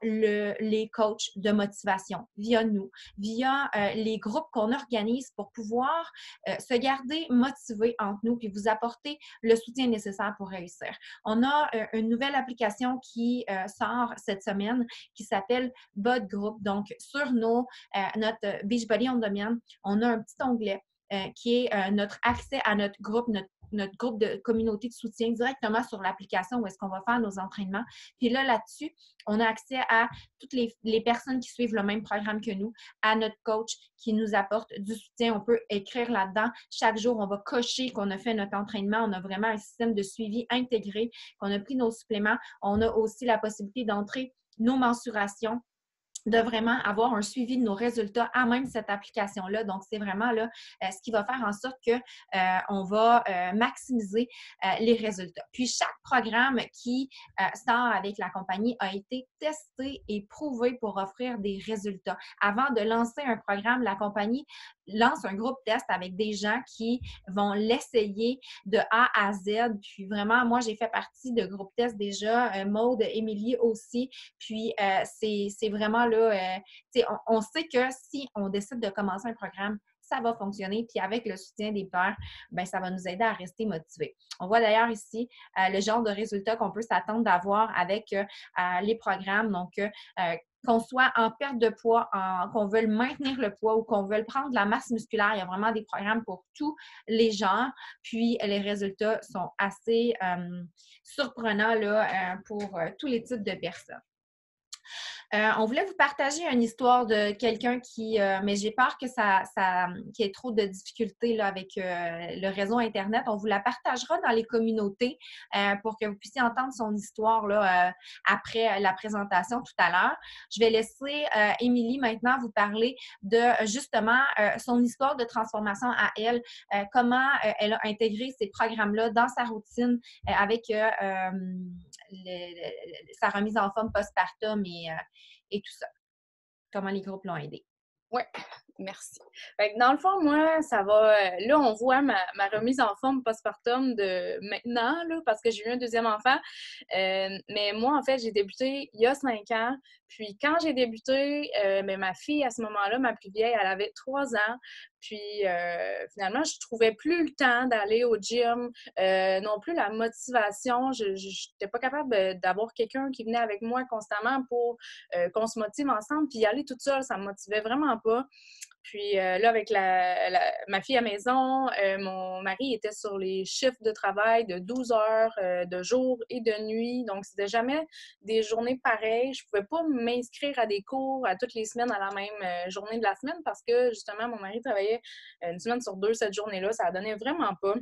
les coachs de motivation, via nous, via les groupes qu'on organise pour pouvoir se garder motivés entre nous puis vous apporter le soutien nécessaire pour réussir. On a une nouvelle application qui sort cette semaine qui s'appelle Bod Group. Donc, sur notre Beachbody On Demand, on a un petit onglet qui est notre accès à notre groupe de communauté de soutien directement sur l'application où est-ce qu'on va faire nos entraînements. Puis là-dessus, on a accès à toutes les personnes qui suivent le même programme que nous, à notre coach qui nous apporte du soutien. On peut écrire là-dedans. Chaque jour, on va cocher qu'on a fait notre entraînement. On a vraiment un système de suivi intégré, qu'on a pris nos suppléments. On a aussi la possibilité d'entrer nos mensurations, de vraiment avoir un suivi de nos résultats à même cette application-là. Donc, c'est vraiment là ce qui va faire en sorte qu'on va maximiser les résultats. Puis, chaque programme qui sort avec la compagnie a été testé et prouvé pour offrir des résultats. Avant de lancer un programme, la compagnie lance un groupe test avec des gens qui vont l'essayer de A à Z. Puis vraiment, moi, j'ai fait partie de groupe test déjà, Maude, Émilie aussi. Puis c'est vraiment là, on sait que si on décide de commencer un programme, ça va fonctionner. Puis avec le soutien des pairs, bien, ça va nous aider à rester motivés. On voit d'ailleurs ici le genre de résultats qu'on peut s'attendre d'avoir avec les programmes. Donc, qu'on soit en perte de poids, qu'on veuille maintenir le poids ou qu'on veuille prendre de la masse musculaire, il y a vraiment des programmes pour tous les genres. Puis, les résultats sont assez surprenants là, pour tous les types de personnes. On voulait vous partager une histoire de quelqu'un mais j'ai peur que qu'il y ait trop de difficultés là, avec le réseau Internet. On vous la partagera dans les communautés pour que vous puissiez entendre son histoire là, après la présentation tout à l'heure. Je vais laisser Émilie maintenant vous parler de justement son histoire de transformation à elle, comment elle a intégré ces programmes-là dans sa routine avec sa remise en forme postpartum et tout ça. Comment les groupes l'ont aidé. Oui, merci. Fait que dans le fond, moi, ça va. Là, on voit ma remise en forme postpartum de maintenant, là, parce que j'ai eu un deuxième enfant. Mais moi, en fait, j'ai débuté il y a 5 ans. Puis quand j'ai débuté, ma fille, à ce moment-là, ma plus vieille, elle avait 3 ans. Puis finalement, je trouvais plus le temps d'aller au gym, non plus la motivation. Je n'étais pas capable d'avoir quelqu'un qui venait avec moi constamment pour qu'on se motive ensemble. Puis y aller toute seule, ça me motivait vraiment pas. Puis là, avec ma fille à la maison, mon mari était sur les chiffres de travail de 12 heures de jour et de nuit. Donc, c'était jamais des journées pareilles. Je pouvais pas m'inscrire à des cours à toutes les semaines à la même journée de la semaine parce que, justement, mon mari travaillait une semaine sur 2 cette journée-là. Ça ne donnait vraiment pas.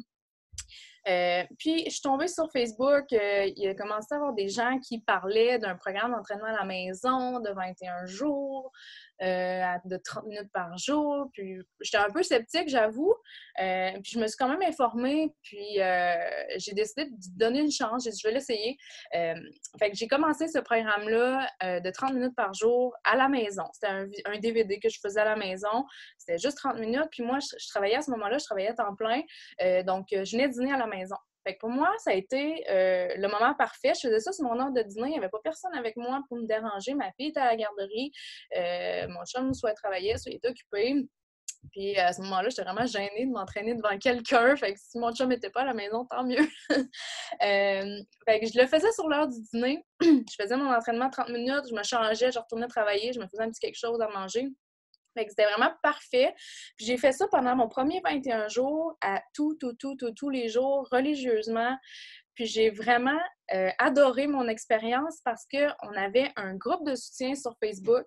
Puis, je suis tombée sur Facebook. Il a commencé à y avoir des gens qui parlaient d'un programme d'entraînement à la maison de 21 jours, de 30 minutes par jour. Puis, j'étais un peu sceptique, j'avoue. Puis, je me suis quand même informée. Puis, j'ai décidé de donner une chance. J'ai dit, je vais l'essayer. Fait que j'ai commencé ce programme-là de 30 minutes par jour à la maison. C'était un DVD que je faisais à la maison. C'était juste 30 minutes. Puis, moi, je travaillais à ce moment-là, je travaillais à temps plein. Donc, je venais dîner à la maison. Fait que pour moi, ça a été le moment parfait. Je faisais ça sur mon heure de dîner. Il n'y avait pas personne avec moi pour me déranger. Ma fille était à la garderie. Mon chum soit travaillait, soit il était occupé. Puis à ce moment-là, j'étais vraiment gênée de m'entraîner devant quelqu'un. Fait que si mon chum n'était pas à la maison, tant mieux. Fait que je le faisais sur l'heure du dîner. Je faisais mon entraînement 30 minutes, je me changeais, je retournais travailler, je me faisais un petit quelque chose à manger. Fait que c'était vraiment parfait. Puis j'ai fait ça pendant mon premier 21 jours, à tous les jours, religieusement. Puis j'ai vraiment adoré mon expérience parce qu'on avait un groupe de soutien sur Facebook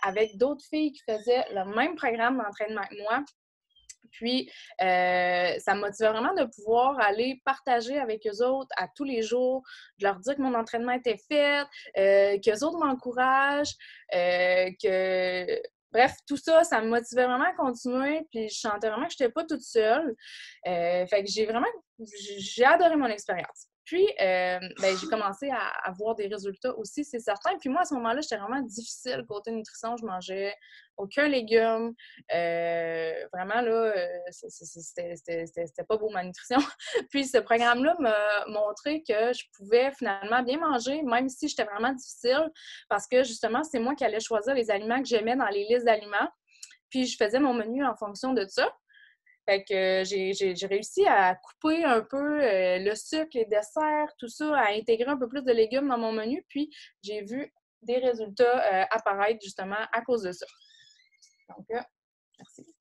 avec d'autres filles qui faisaient le même programme d'entraînement que moi. Puis, ça me motivait vraiment de pouvoir aller partager avec eux autres à tous les jours, de leur dire que mon entraînement était fait, qu'eux autres m'encouragent, Bref, tout ça, ça me motivait vraiment à continuer, puis je sentais vraiment que je n'étais pas toute seule. Fait que j'ai adoré mon expérience. Puis, j'ai commencé à voir des résultats aussi, c'est certain. Puis moi, à ce moment-là, j'étais vraiment difficile côté nutrition. Je mangeais aucun légume. Vraiment, là, c'était pas beau, ma nutrition. Puis ce programme-là m'a montré que je pouvais finalement bien manger, même si j'étais vraiment difficile, parce que justement, c'est moi qui allais choisir les aliments que j'aimais dans les listes d'aliments. Puis je faisais mon menu en fonction de ça. Fait que j'ai réussi à couper un peu le sucre, les desserts, tout ça, à intégrer un peu plus de légumes dans mon menu. Puis, j'ai vu des résultats apparaître justement à cause de ça. Donc, merci.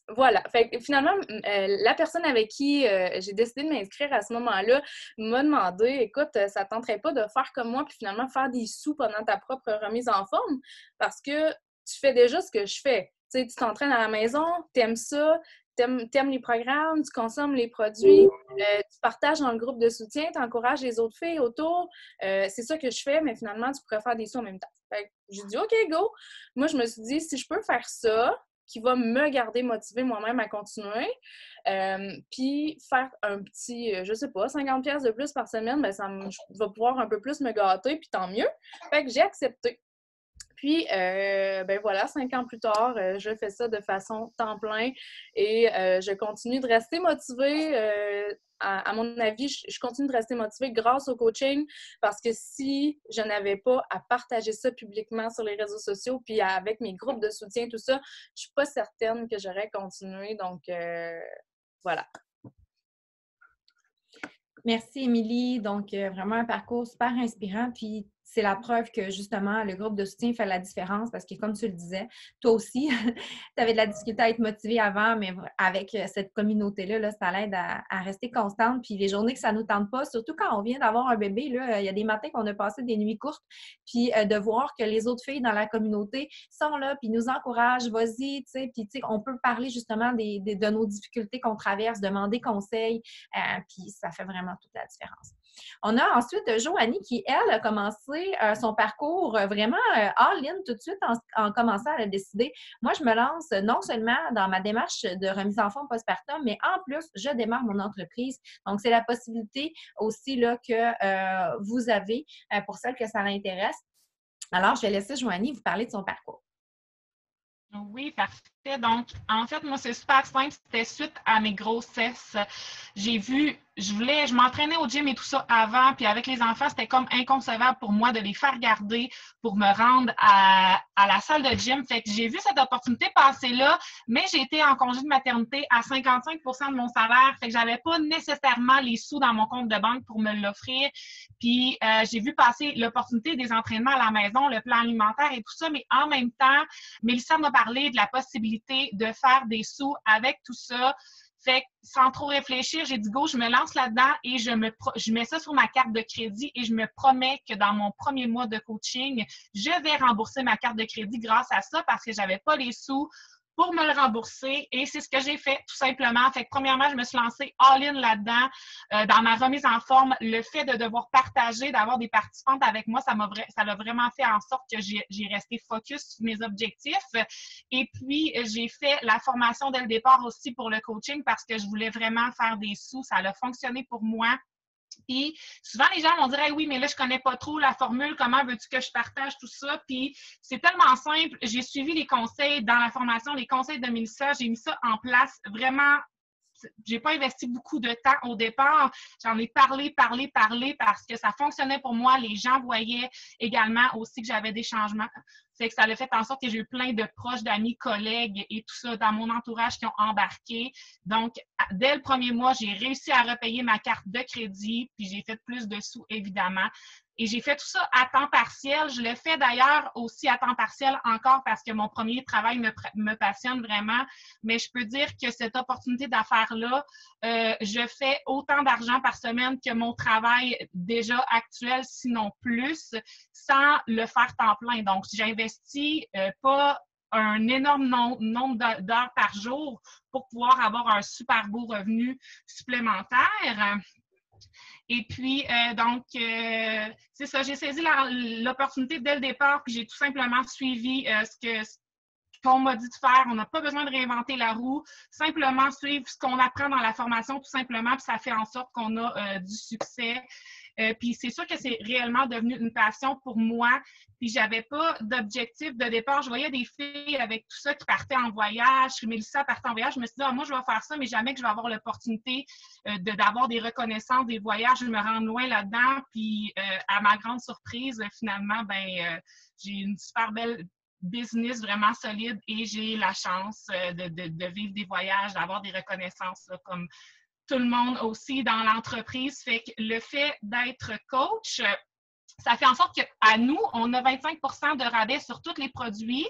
Voilà. Fait que finalement, la personne avec qui j'ai décidé de m'inscrire à ce moment-là m'a demandé, écoute, ça ne tenterait pas de faire comme moi puis finalement faire des sous pendant ta propre remise en forme parce que tu fais déjà ce que je fais. Tu t'entraînes à la maison, tu aimes ça, t'aimes les programmes, tu consommes les produits, tu partages dans le groupe de soutien, tu encourages les autres filles autour. C'est ça que je fais, mais finalement, tu pourrais faire des sous en même temps. Fait que j'ai dit, OK, go! Moi, je me suis dit, si je peux faire ça, qui va me garder motivée moi-même à continuer, puis faire un petit, je sais pas, 50$ de plus par semaine, ben je vais pouvoir un peu plus me gâter, puis tant mieux. Fait que j'ai accepté. Puis, voilà, 5 ans plus tard, je fais ça de façon temps plein et je continue de rester motivée. À mon avis, je continue de rester motivée grâce au coaching parce que si je n'avais pas à partager ça publiquement sur les réseaux sociaux puis avec mes groupes de soutien, tout ça, je suis pas certaine que j'aurais continué. Donc, voilà. Merci, Émilie. Donc, vraiment un parcours super inspirant. Puis, c'est la preuve que, justement, le groupe de soutien fait la différence parce que, comme tu le disais, toi aussi, tu avais de la difficulté à être motivée avant, mais avec cette communauté-là, là, ça l'aide à rester constante. Puis, les journées que ça ne nous tente pas, surtout quand on vient d'avoir un bébé, là, il y a des matins qu'on a passé des nuits courtes. Puis, de voir que les autres filles dans la communauté sont là, puis nous encouragent, vas-y, tu sais. Puis, tu sais, on peut parler justement de nos difficultés qu'on traverse, demander conseil. Puis, ça fait vraiment toute la différence. On a ensuite Joanie qui, elle, a commencé son parcours vraiment all-in tout de suite en commençant à le décider. Moi, je me lance non seulement dans ma démarche de remise en forme postpartum, mais en plus, je démarre mon entreprise. Donc, c'est la possibilité aussi là, que vous avez pour celles que ça l'intéresse. Alors, je vais laisser Joanie vous parler de son parcours. Oui, parfait. Donc, en fait, moi, c'est super simple. C'était suite à mes grossesses. Je m'entraînais au gym et tout ça avant, puis avec les enfants, c'était comme inconcevable pour moi de les faire garder pour me rendre à la salle de gym. Fait que j'ai vu cette opportunité passer là, mais j'ai été en congé de maternité à 55% de mon salaire. Fait que j'avais pas nécessairement les sous dans mon compte de banque pour me l'offrir. Puis, j'ai vu passer l'opportunité des entraînements à la maison, le plan alimentaire et tout ça, mais en même temps, Mélissa m'a parlé de la possibilité de faire des sous avec tout ça. Fait que sans trop réfléchir, j'ai dit go, je me lance là-dedans et je mets ça sur ma carte de crédit et je me promets que dans mon premier mois de coaching, je vais rembourser ma carte de crédit grâce à ça parce que j'avais pas les sous pour me le rembourser et c'est ce que j'ai fait tout simplement. Fait que premièrement, je me suis lancée all-in là-dedans. Dans ma remise en forme, le fait de devoir partager, d'avoir des participantes avec moi, ça l'a vraiment fait en sorte que j'ai resté focus sur mes objectifs. Et puis, j'ai fait la formation dès le départ aussi pour le coaching parce que je voulais vraiment faire des sous. Ça a fonctionné pour moi. Puis souvent, les gens vont dire hey, oui, mais là, je connais pas trop la formule, comment veux-tu que je partage tout ça? Puis c'est tellement simple. J'ai suivi les conseils dans la formation, les conseils de Mélissa, j'ai mis ça en place vraiment. J'ai pas investi beaucoup de temps au départ. J'en ai parlé parce que ça fonctionnait pour moi. Les gens voyaient également aussi que j'avais des changements. C'est que ça a fait en sorte que j'ai eu plein de proches, d'amis, collègues et tout ça dans mon entourage qui ont embarqué. Donc, dès le premier mois, j'ai réussi à repayer ma carte de crédit, puis j'ai fait plus de sous, évidemment. Et j'ai fait tout ça à temps partiel. Je le fais d'ailleurs aussi à temps partiel encore parce que mon premier travail me passionne vraiment. Mais je peux dire que cette opportunité d'affaires-là, je fais autant d'argent par semaine que mon travail déjà actuel, sinon plus, sans le faire temps plein. Donc, j'investis pas un énorme nombre d'heures par jour pour pouvoir avoir un super beau revenu supplémentaire. Et puis, c'est ça, j'ai saisi l'opportunité dès le départ, puis j'ai tout simplement suivi ce qu'on m'a dit de faire. On n'a pas besoin de réinventer la roue, simplement suivre ce qu'on apprend dans la formation, tout simplement, puis ça fait en sorte qu'on a du succès. Puis c'est sûr que c'est réellement devenu une passion pour moi. Puis j'avais pas d'objectif de départ. Je voyais des filles avec tout ça qui partaient en voyage. Mélissa partait en voyage. Je me suis dit, moi, je vais faire ça, mais jamais que je vais avoir l'opportunité d'avoir des reconnaissances, des voyages. Je me rends loin là-dedans. Puis à ma grande surprise, finalement, j'ai une super belle business vraiment solide et j'ai la chance de vivre des voyages, d'avoir des reconnaissances là, comme tout le monde aussi dans l'entreprise. Fait que le fait d'être coach, ça fait en sorte qu'à nous, on a 25 % de rabais sur tous les produits.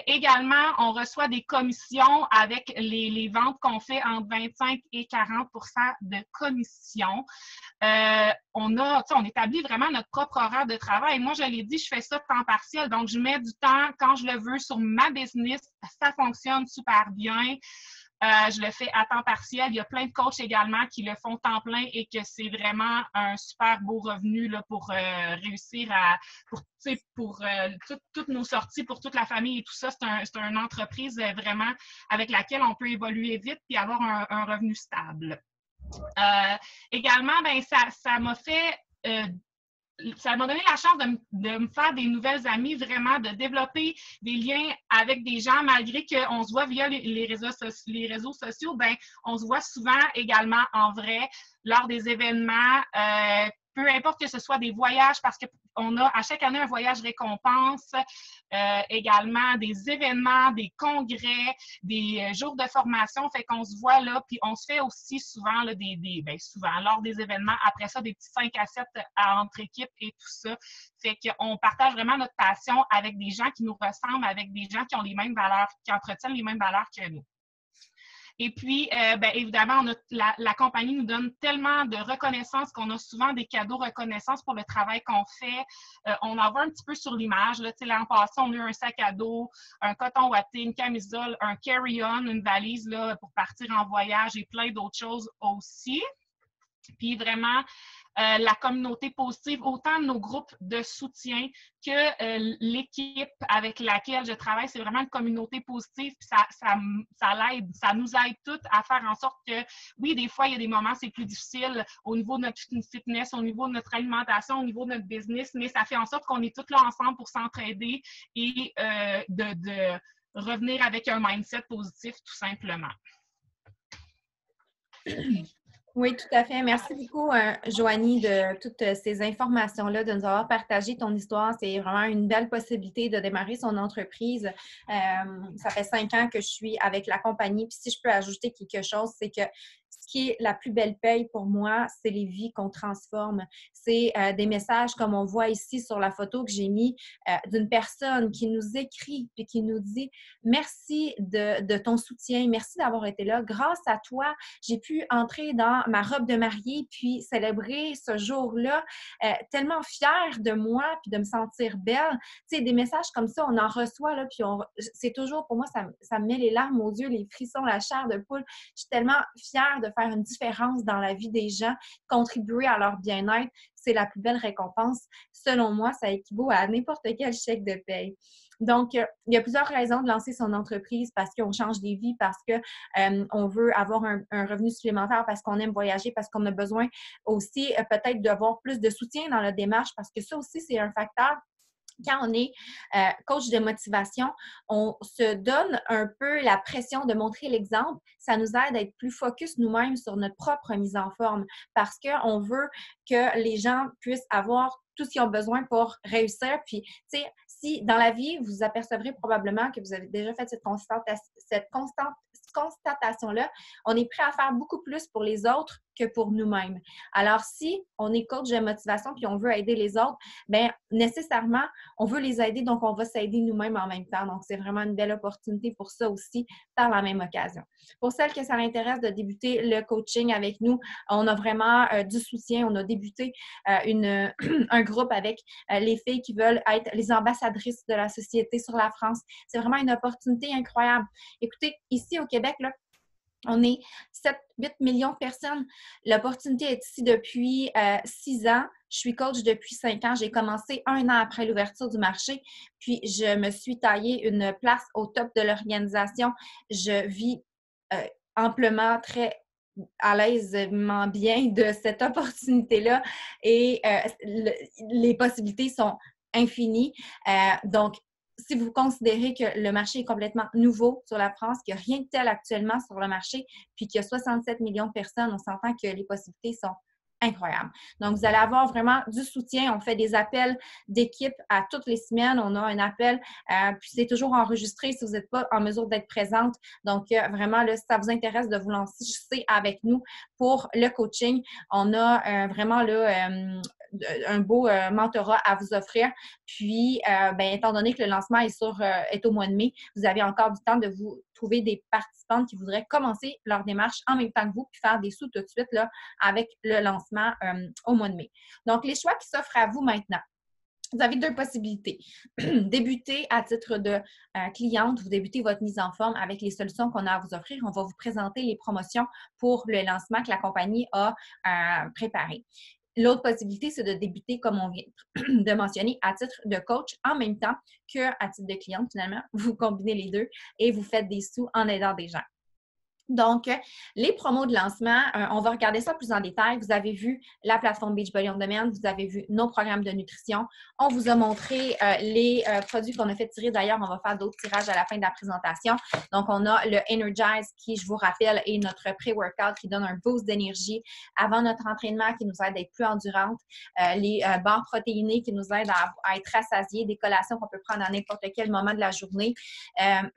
Également, on reçoit des commissions avec les ventes qu'on fait entre 25 et 40 % de commissions. On établit vraiment notre propre horaire de travail. Moi, je l'ai dit, je fais ça temps partiel. Donc, je mets du temps quand je le veux sur ma business. Ça fonctionne super bien. Je le fais à temps partiel. Il y a plein de coachs également qui le font temps plein et que c'est vraiment un super beau revenu là, pour réussir pour toutes nos sorties, pour toute la famille et tout ça. C'est une entreprise vraiment avec laquelle on peut évoluer vite et avoir un revenu stable. Également, ça m'a fait... ça m'a donné la chance de me faire des nouvelles amies, vraiment, de développer des liens avec des gens, malgré qu'on se voit via les réseaux sociaux, on se voit souvent également en vrai lors des événements, peu importe que ce soit des voyages, parce qu'on a à chaque année un voyage récompense, également des événements, des congrès, des jours de formation, fait qu'on se voit là, puis on se fait aussi souvent, là, souvent, lors des événements, après ça, des petits 5 à 7 entre équipes et tout ça, fait qu'on partage vraiment notre passion avec des gens qui nous ressemblent, avec des gens qui ont les mêmes valeurs, qui entretiennent les mêmes valeurs que nous. Et puis, évidemment, la compagnie nous donne tellement de reconnaissance qu'on a souvent des cadeaux reconnaissance pour le travail qu'on fait. On en voit un petit peu sur l'image. L'an passé, on a eu un sac à dos, un coton ouaté, une camisole, un carry-on, une valise là, pour partir en voyage et plein d'autres choses aussi. Puis vraiment, la communauté positive, autant nos groupes de soutien que l'équipe avec laquelle je travaille, c'est vraiment une communauté positive. Puis ça nous aide toutes à faire en sorte que, oui, des fois, il y a des moments, c'est plus difficile au niveau de notre fitness, au niveau de notre alimentation, au niveau de notre business, mais ça fait en sorte qu'on est toutes là ensemble pour s'entraider et de revenir avec un mindset positif, tout simplement. Oui, tout à fait. Merci beaucoup, Joanie, de toutes ces informations-là, de nous avoir partagé ton histoire. C'est vraiment une belle possibilité de démarrer son entreprise. Ça fait 5 ans que je suis avec la compagnie. Puis si je peux ajouter quelque chose, c'est que ce qui est la plus belle paye pour moi, c'est les vies qu'on transforme. C'est des messages comme on voit ici sur la photo que j'ai mis d'une personne qui nous écrit et qui nous dit « Merci de ton soutien, merci d'avoir été là. Grâce à toi, j'ai pu entrer dans ma robe de mariée puis célébrer ce jour-là. Tellement fière de moi puis de me sentir belle. » Tu sais, des messages comme ça, on en reçoit, là, puis c'est toujours, pour moi, ça me met les larmes aux yeux, les frissons, la chair de poule. Je suis tellement fière de faire une différence dans la vie des gens, contribuer à leur bien-être. C'est la plus belle récompense. Selon moi, ça équivaut à n'importe quel chèque de paye. Donc, il y a plusieurs raisons de lancer son entreprise parce qu'on change des vies, parce qu'on veut avoir un revenu supplémentaire, parce qu'on aime voyager, parce qu'on a besoin aussi peut-être d'avoir plus de soutien dans la démarche, parce que ça aussi, c'est un facteur. Quand on est coach de motivation, on se donne un peu la pression de montrer l'exemple. Ça nous aide à être plus focus nous-mêmes sur notre propre mise en forme parce qu'on veut que les gens puissent avoir tout ce qu'ils ont besoin pour réussir. Puis, tu sais, si dans la vie, vous apercevrez probablement que vous avez déjà fait cette constatation-là, on est prêt à faire beaucoup plus pour les autres que pour nous-mêmes. Alors, si on est coach de motivation puis on veut aider les autres, bien, nécessairement, on veut les aider, donc on va s'aider nous-mêmes en même temps. Donc, c'est vraiment une belle opportunité pour ça aussi par la même occasion. Pour celles que ça l'intéresse de débuter le coaching avec nous, on a vraiment du soutien. On a débuté un groupe avec les filles qui veulent être les ambassadrices de la société sur la France. C'est vraiment une opportunité incroyable. Écoutez, ici au Québec, là, on est 7-8 millions de personnes. L'opportunité est ici depuis 6 ans. Je suis coach depuis 5 ans. J'ai commencé 1 an après l'ouverture du marché. Puis, je me suis taillée une place au top de l'organisation. Je vis amplement, très à l'aisement bien de cette opportunité-là. Et les possibilités sont infinies. Donc, si vous considérez que le marché est complètement nouveau sur la France, qu'il n'y a rien de tel actuellement sur le marché, puis qu'il y a 67 millions de personnes, on s'entend que les possibilités sont incroyables. Donc, vous allez avoir vraiment du soutien. On fait des appels d'équipe à toutes les semaines. On a un appel, puis c'est toujours enregistré si vous n'êtes pas en mesure d'être présente. Donc, vraiment, là, si ça vous intéresse de vous lancer avec nous pour le coaching, on a vraiment là, un beau mentorat à vous offrir. Puis, étant donné que le lancement est au mois de mai, vous avez encore du temps de vous trouver des participantes qui voudraient commencer leur démarche en même temps que vous puis faire des sous tout de suite là, avec le lancement au mois de mai. Donc, les choix qui s'offrent à vous maintenant. Vous avez 2 possibilités. Débuter à titre de cliente, vous débutez votre mise en forme avec les solutions qu'on a à vous offrir. On va vous présenter les promotions pour le lancement que la compagnie a préparé. L'autre possibilité, c'est de débuter, comme on vient de mentionner, à titre de coach en même temps qu'à titre de cliente, finalement. Vous combinez les deux et vous faites des sous en aidant des gens. Donc, les promos de lancement, on va regarder ça plus en détail. Vous avez vu la plateforme Beachbody On Demand, vous avez vu nos programmes de nutrition. On vous a montré les produits qu'on a fait tirer. D'ailleurs, on va faire d'autres tirages à la fin de la présentation. Donc, on a le Energize qui, je vous rappelle, est notre pré-workout qui donne un boost d'énergie avant notre entraînement qui nous aide à être plus endurante. Les barres protéinées qui nous aident à être rassasiés, des collations qu'on peut prendre à n'importe quel moment de la journée.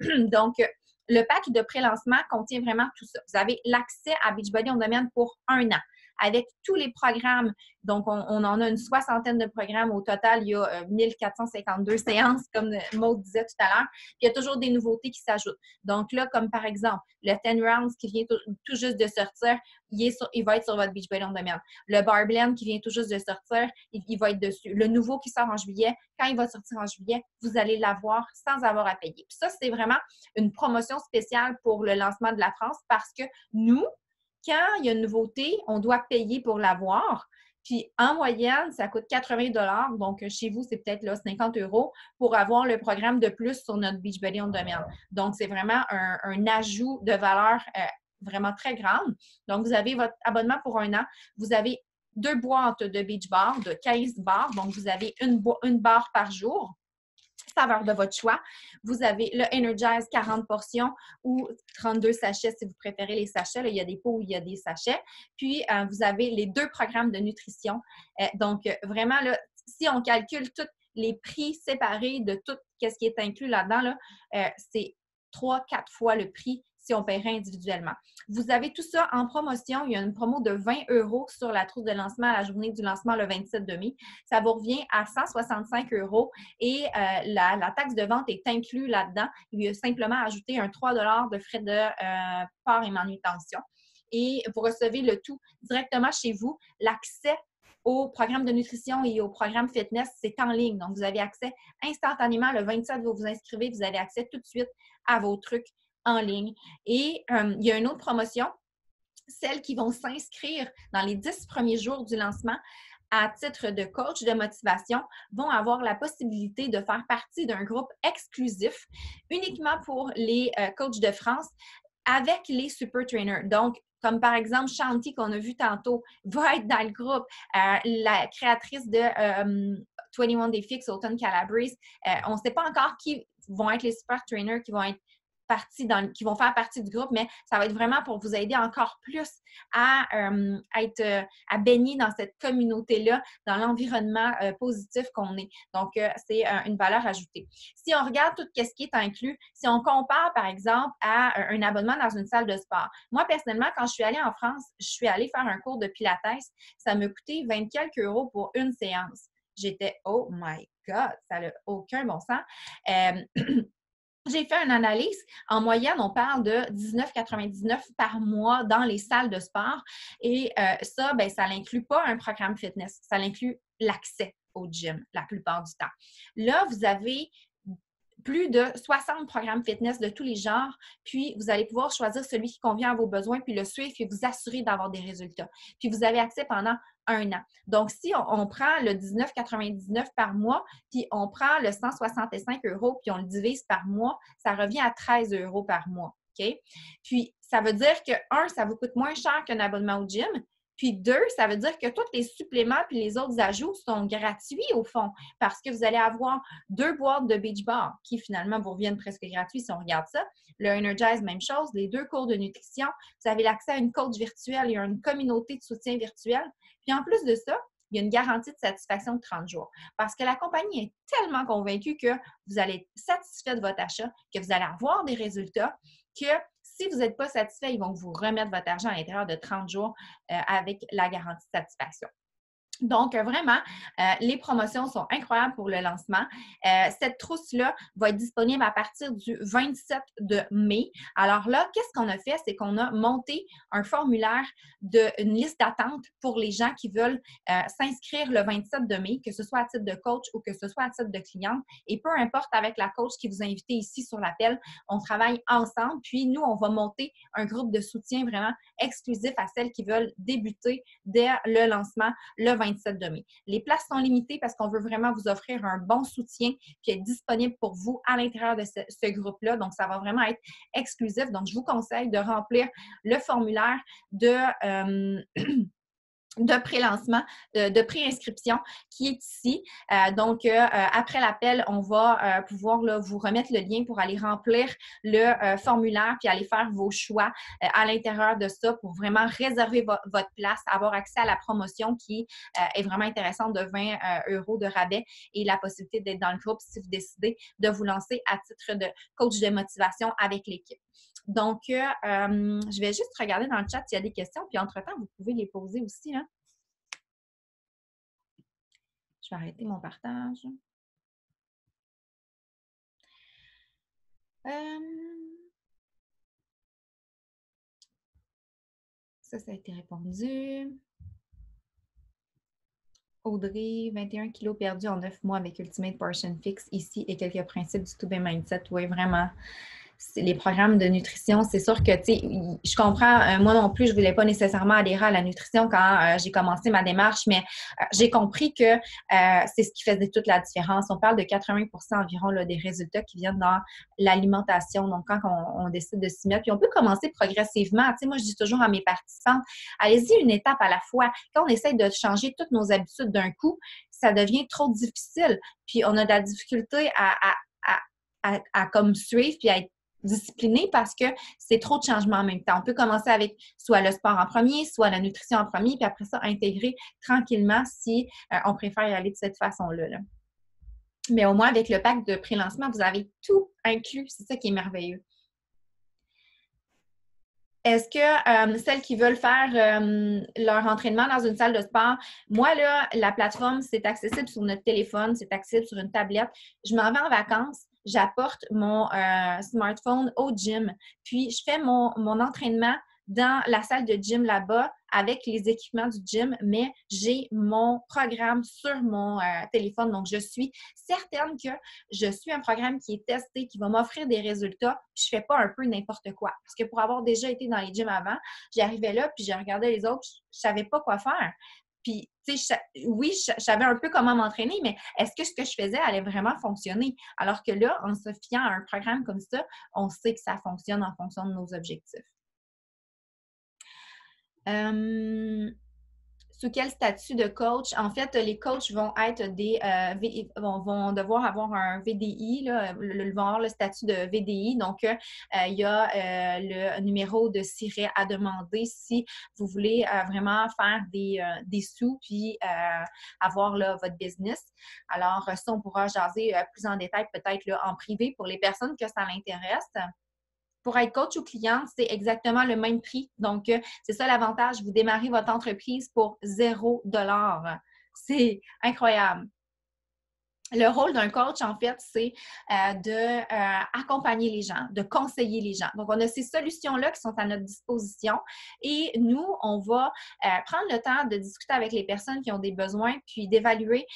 Donc, le pack de pré-lancement contient vraiment tout ça. Vous avez l'accès à Beachbody On Demand pour 1 an avec tous les programmes. Donc, on en a une 60aine de programmes. Au total, il y a 1452 séances, comme Maud disait tout à l'heure. Puis, il y a toujours des nouveautés qui s'ajoutent. Donc là, comme par exemple, le 10 rounds qui vient tout juste de sortir, il va être sur votre Beachbody On Demand. Le Bar Blend qui vient tout juste de sortir, il va être dessus. Le nouveau qui sort en juillet, quand il va sortir en juillet, vous allez l'avoir sans avoir à payer. Puis ça, c'est vraiment une promotion spéciale pour le lancement de la France parce que nous, quand il y a une nouveauté, on doit payer pour l'avoir. Puis, en moyenne, ça coûte 80 $. Donc, chez vous, c'est peut-être là 50 € pour avoir le programme de plus sur notre Beachbody On Demand. Donc, c'est vraiment un ajout de valeur vraiment très grande. Donc, vous avez votre abonnement pour 1 an. Vous avez 2 boîtes de Beach Bar de 15 barres. Donc, vous avez une barre par jour. Saveur de votre choix. Vous avez le Energize 40 portions ou 32 sachets si vous préférez les sachets. Là, il y a des pots où il y a des sachets. Puis, vous avez les 2 programmes de nutrition. Donc, vraiment, là, si on calcule tous les prix séparés de tout ce qui est inclus là-dedans, là, c'est 3-4 fois le prix si on paierait individuellement. Vous avez tout ça en promotion. Il y a une promo de 20 € sur la trousse de lancement à la journée du lancement le 27 mai. Ça vous revient à 165 € et la taxe de vente est inclue là-dedans. Il y a simplement ajouté un 3 $ de frais de port et manutention. Et vous recevez le tout directement chez vous. L'accès au programme de nutrition et au programme fitness, c'est en ligne. Donc, vous avez accès instantanément. Le 27, vous vous inscrivez, vous avez accès tout de suite à vos trucs en ligne. Et il y a une autre promotion, celles qui vont s'inscrire dans les 10 premiers jours du lancement à titre de coach de motivation vont avoir la possibilité de faire partie d'un groupe exclusif uniquement pour les coachs de France avec les super trainers. Donc, comme par exemple Shanti qu'on a vu tantôt, va être dans le groupe. La créatrice de 21 Day Fix, Autumn Calabrese, on ne sait pas encore qui vont être les super trainers qui vont être qui vont faire partie du groupe, mais ça va être vraiment pour vous aider encore plus à baigner dans cette communauté-là, dans l'environnement positif qu'on est. Donc, c'est une valeur ajoutée. Si on regarde tout ce qui est inclus, si on compare, par exemple, à un abonnement dans une salle de sport. Moi, personnellement, quand je suis allée en France, je suis allée faire un cours de Pilates. Ça m'a coûté 20 quelques euros pour une séance. J'étais « Oh my God! » Ça n'a aucun bon sens. J'ai fait une analyse. En moyenne, on parle de 19,99 par mois dans les salles de sport. Et ça, ben, ça n'inclut pas un programme fitness. Ça inclut l'accès au gym la plupart du temps. Là, vous avez plus de 60 programmes fitness de tous les genres, puis vous allez pouvoir choisir celui qui convient à vos besoins, puis le suivre, puis vous assurer d'avoir des résultats. Puis vous avez accès pendant 1 an. Donc, si on prend le 19,99 par mois, puis on prend le 165 euros, puis on le divise par mois, ça revient à 13 euros par mois. OK? Puis, ça veut dire que, 1, ça vous coûte moins cher qu'un abonnement au gym. Puis 2, ça veut dire que tous les suppléments puis les autres ajouts sont gratuits au fond parce que vous allez avoir 2 boîtes de Beach Bar qui finalement vous reviennent presque gratuits si on regarde ça. Le Energize, même chose. Les 2 cours de nutrition. Vous avez l'accès à une coach virtuelle et à une communauté de soutien virtuel. Puis en plus de ça, il y a une garantie de satisfaction de 30 jours. Parce que la compagnie est tellement convaincue que vous allez être satisfait de votre achat, que vous allez avoir des résultats, que si vous n'êtes pas satisfait, ils vont vous remettre votre argent à l'intérieur de 30 jours avec la garantie de satisfaction. Donc, vraiment, les promotions sont incroyables pour le lancement. Cette trousse-là va être disponible à partir du 27 de mai. Alors là, qu'est-ce qu'on a fait? C'est qu'on a monté un formulaire une liste d'attente pour les gens qui veulent s'inscrire le 27 de mai, que ce soit à titre de coach ou que ce soit à titre de cliente. Et peu importe avec la coach qui vous a invité ici sur l'appel, on travaille ensemble. Puis nous, on va monter un groupe de soutien vraiment exclusif à celles qui veulent débuter dès le lancement le 27 de mai. Les places sont limitées parce qu'on veut vraiment vous offrir un bon soutien qui est disponible pour vous à l'intérieur de ce groupe-là. Donc, ça va vraiment être exclusif. Donc, je vous conseille de remplir le formulaire de pré-lancement, de pré-inscription qui est ici. Donc, après l'appel, on va pouvoir là, vous remettre le lien pour aller remplir le formulaire puis aller faire vos choix à l'intérieur de ça pour vraiment réserver votre place, avoir accès à la promotion qui est vraiment intéressante de 20 euros de rabais et la possibilité d'être dans le groupe si vous décidez de vous lancer à titre de coach de motivation avec l'équipe. Donc, je vais juste regarder dans le chat s'il y a des questions, puis entre-temps, vous pouvez les poser aussi. Hein? Je vais arrêter mon partage. Ça a été répondu. Audrey, 21 kilos perdus en 9 mois avec Ultimate Portion Fix ici et quelques principes du To Be Mindset. Oui, vraiment. Les programmes de nutrition, c'est sûr que, tu sais, je comprends, moi non plus, je ne voulais pas nécessairement adhérer à la nutrition quand j'ai commencé ma démarche, mais j'ai compris que c'est ce qui faisait toute la différence. On parle de 80% environ là, des résultats qui viennent dans l'alimentation. Donc, quand on décide de s'y mettre, puis on peut commencer progressivement. Tu sais, moi, je dis toujours à mes participants, allez-y une étape à la fois. Quand on essaie de changer toutes nos habitudes d'un coup, ça devient trop difficile. Puis, on a de la difficulté à comme suivre puis à être discipliné parce que c'est trop de changements en même temps. On peut commencer avec soit le sport en premier, soit la nutrition en premier, puis après ça, intégrer tranquillement si on préfère y aller de cette façon-là. Là. Mais au moins, avec le pack de pré-lancement, vous avez tout inclus. C'est ça qui est merveilleux. Est-ce que celles qui veulent faire leur entraînement dans une salle de sport, moi, là, la plateforme, c'est accessible sur notre téléphone, c'est accessible sur une tablette. Je m'en vais en vacances, j'apporte mon smartphone au gym, puis je fais mon entraînement dans la salle de gym là-bas avec les équipements du gym, mais j'ai mon programme sur mon téléphone. Donc, je suis certaine que je suis un programme qui est testé, qui va m'offrir des résultats. Puis je ne fais pas un peu n'importe quoi. Parce que pour avoir déjà été dans les gyms avant, j'arrivais là, puis je regardais les autres, je ne savais pas quoi faire. Puis, tu sais, oui, je savais un peu comment m'entraîner, mais est-ce que ce que je faisais allait vraiment fonctionner? Alors que là, en se fiant à un programme comme ça, on sait que ça fonctionne en fonction de nos objectifs. Sous quel statut de coach? En fait, les coachs vont être vont devoir avoir un VDI, là, vont avoir le statut de VDI. Donc, il y a le numéro de SIRET à demander si vous voulez vraiment faire des sous puis avoir là, votre business. Alors, ça, on pourra jaser plus en détail peut-être là, en privé pour les personnes que ça l'intéresse. Pour être coach ou cliente, c'est exactement le même prix. Donc, c'est ça l'avantage. Vous démarrez votre entreprise pour 0 $. C'est incroyable. Le rôle d'un coach, en fait, c'est d'accompagner les gens, de conseiller les gens. Donc, on a ces solutions-là qui sont à notre disposition et nous, on va prendre le temps de discuter avec les personnes qui ont des besoins puis d'évaluer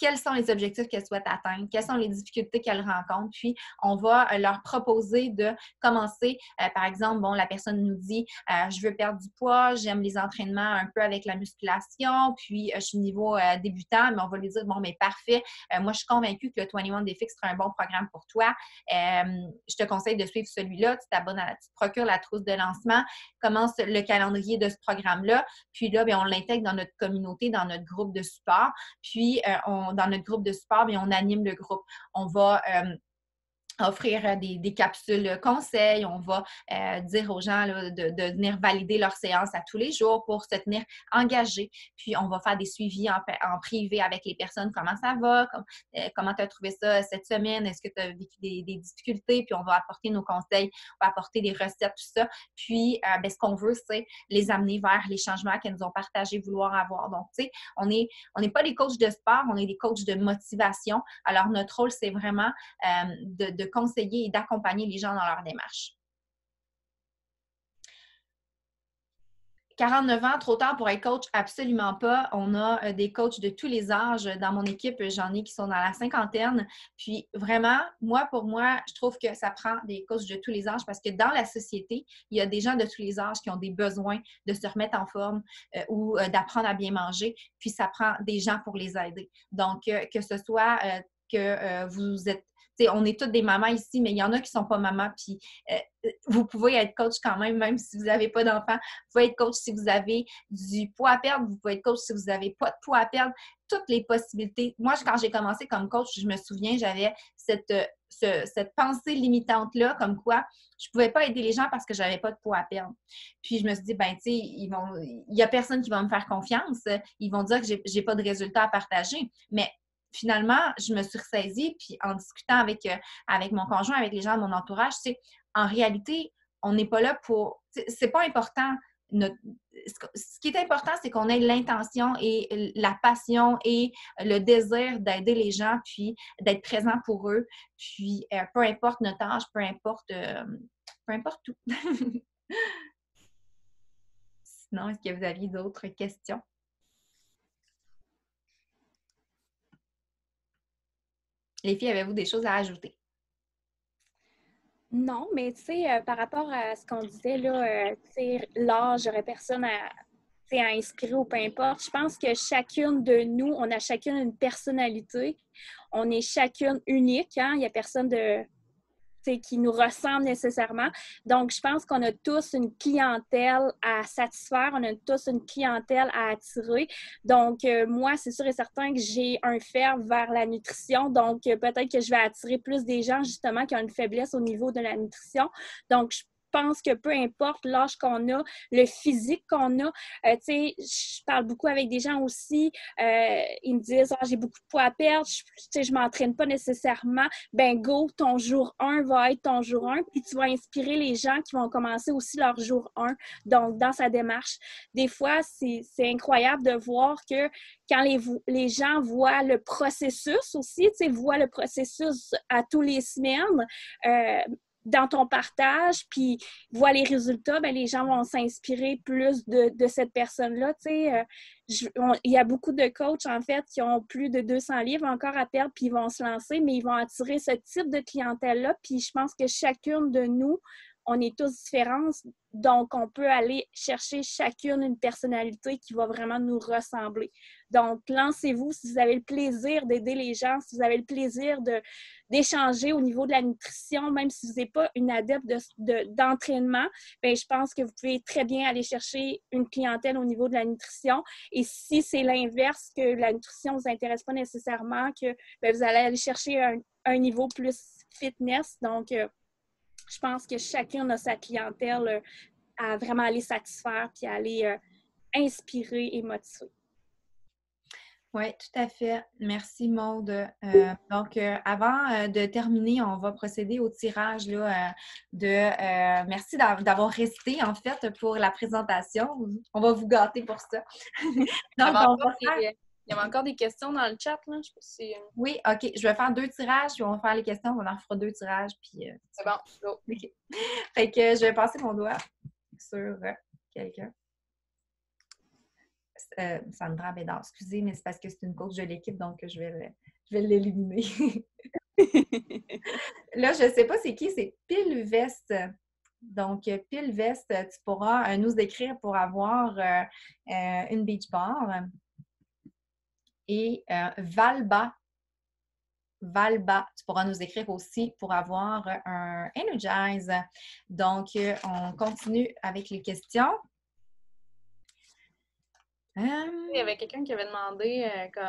quels sont les objectifs qu'elles souhaitent atteindre, quelles sont les difficultés qu'elles rencontrent, puis on va leur proposer de commencer. Par exemple, bon, la personne nous dit je veux perdre du poids, j'aime les entraînements un peu avec la musculation, puis je suis niveau débutant, mais on va lui dire bon, mais parfait, moi je suis convaincue que le 21 Day Fix sera un bon programme pour toi. Je te conseille de suivre celui-là, tu t'abonnes tu te procures la trousse de lancement, commence le calendrier de ce programme-là, puis là, bien, on l'intègre dans notre communauté, dans notre groupe de support, puis dans notre groupe de support, bien, on anime le groupe. On va offrir des capsules conseils, on va dire aux gens là, de venir valider leur séance à tous les jours pour se tenir engagés. Puis, on va faire des suivis en privé avec les personnes. Comment ça va? Comment tu as trouvé ça cette semaine? Est-ce que tu as vécu des difficultés? Puis, on va apporter nos conseils, on va apporter des recettes, tout ça. Puis, ce qu'on veut, c'est les amener vers les changements qu'elles nous ont partagés, vouloir avoir. Donc, tu sais, on n'est pas des coachs de sport, on est des coachs de motivation. Alors, notre rôle, c'est vraiment de conseiller et d'accompagner les gens dans leur démarche. 49 ans, trop tard pour être coach? Absolument pas. On a des coachs de tous les âges. Dans mon équipe, j'en ai qui sont dans la cinquantaine. Puis vraiment, pour moi, je trouve que ça prend des coachs de tous les âges parce que dans la société, il y a des gens de tous les âges qui ont des besoins de se remettre en forme ou d'apprendre à bien manger. Puis ça prend des gens pour les aider. Donc, que ce soit que vous êtes on est toutes des mamans ici, mais il y en a qui ne sont pas mamans, puis vous pouvez être coach quand même si vous n'avez pas d'enfants. Vous pouvez être coach si vous avez du poids à perdre, vous pouvez être coach si vous n'avez pas de poids à perdre. Toutes les possibilités. Moi, quand j'ai commencé comme coach, je me souviens, j'avais cette pensée limitante-là, comme quoi je ne pouvais pas aider les gens parce que je n'avais pas de poids à perdre. Puis je me suis dit, ben tu sais, il n'y a personne qui va me faire confiance. Ils vont dire que je n'ai pas de résultats à partager. Mais finalement, je me suis ressaisie, puis en discutant avec mon conjoint, avec les gens de mon entourage, en réalité, on n'est pas là pour... C'est pas important. Ce qui est important, c'est qu'on ait l'intention et la passion et le désir d'aider les gens, puis d'être présent pour eux, puis peu importe notre âge, peu importe tout. Sinon, est-ce que vous aviez d'autres questions? Les filles, avez-vous des choses à ajouter? Non, mais tu sais, par rapport à ce qu'on disait, là, tu sais, l'âge, j'aurais personne à inspirer ou peu importe. Je pense que chacune de nous, on a chacune une personnalité. On est chacune unique, hein? Il n'y a personne qui nous ressemble nécessairement. Donc, je pense qu'on a tous une clientèle à satisfaire, on a tous une clientèle à attirer. Donc, moi, c'est sûr et certain que j'ai un fervent vers la nutrition. Donc, peut-être que je vais attirer plus des gens, justement, qui ont une faiblesse au niveau de la nutrition. Donc, je pense que peu importe l'âge qu'on a, le physique qu'on a, tu sais, je parle beaucoup avec des gens aussi, ils me disent « j'ai beaucoup de poids à perdre, je m'entraîne pas nécessairement. » Ben go, ton jour 1 va être ton jour 1, puis tu vas inspirer les gens qui vont commencer aussi leur jour 1, donc dans sa démarche. Des fois, c'est incroyable de voir que quand les gens voient le processus aussi, tu sais, voient le processus à tous les semaines, dans ton partage, puis voient les résultats, bien, les gens vont s'inspirer plus de cette personne-là. Tu sais, il y a beaucoup de coachs, en fait, qui ont plus de 200 livres encore à perdre, puis ils vont se lancer, mais ils vont attirer ce type de clientèle-là. Puis je pense que chacune de nous, on est tous différents, donc on peut aller chercher chacune une personnalité qui va vraiment nous ressembler. Donc, lancez-vous si vous avez le plaisir d'aider les gens, si vous avez le plaisir d'échanger au niveau de la nutrition, même si vous n'êtes pas une adepte d'entraînement, bien, je pense que vous pouvez très bien aller chercher une clientèle au niveau de la nutrition. Et si c'est l'inverse, que la nutrition ne vous intéresse pas nécessairement, que bien, vous allez aller chercher un niveau plus fitness. Donc, je pense que chacun a sa clientèle à vraiment aller satisfaire puis à aller inspirer et motiver. Oui, tout à fait. Merci, Maude. Donc, avant de terminer, on va procéder au tirage là, merci d'avoir resté, en fait, pour la présentation. On va vous gâter pour ça. Donc, il y avait encore des questions dans le chat, là. Je sais pas si... Oui, OK. Je vais faire 2 tirages, puis on va faire les questions. On en fera 2 tirages, puis... C'est bon, go. OK. Fait que je vais passer mon doigt sur quelqu'un. Sandra Bédard, excusez, mais c'est parce que c'est une coach de l'équipe, donc je vais l'éliminer. Là, je ne sais pas c'est qui, c'est Pilvest. Donc, Pilvest, tu pourras nous écrire pour avoir une beach bar. Et Valba, tu pourras nous écrire aussi pour avoir un Energize. Donc, on continue avec les questions. Il y avait quelqu'un qui avait demandé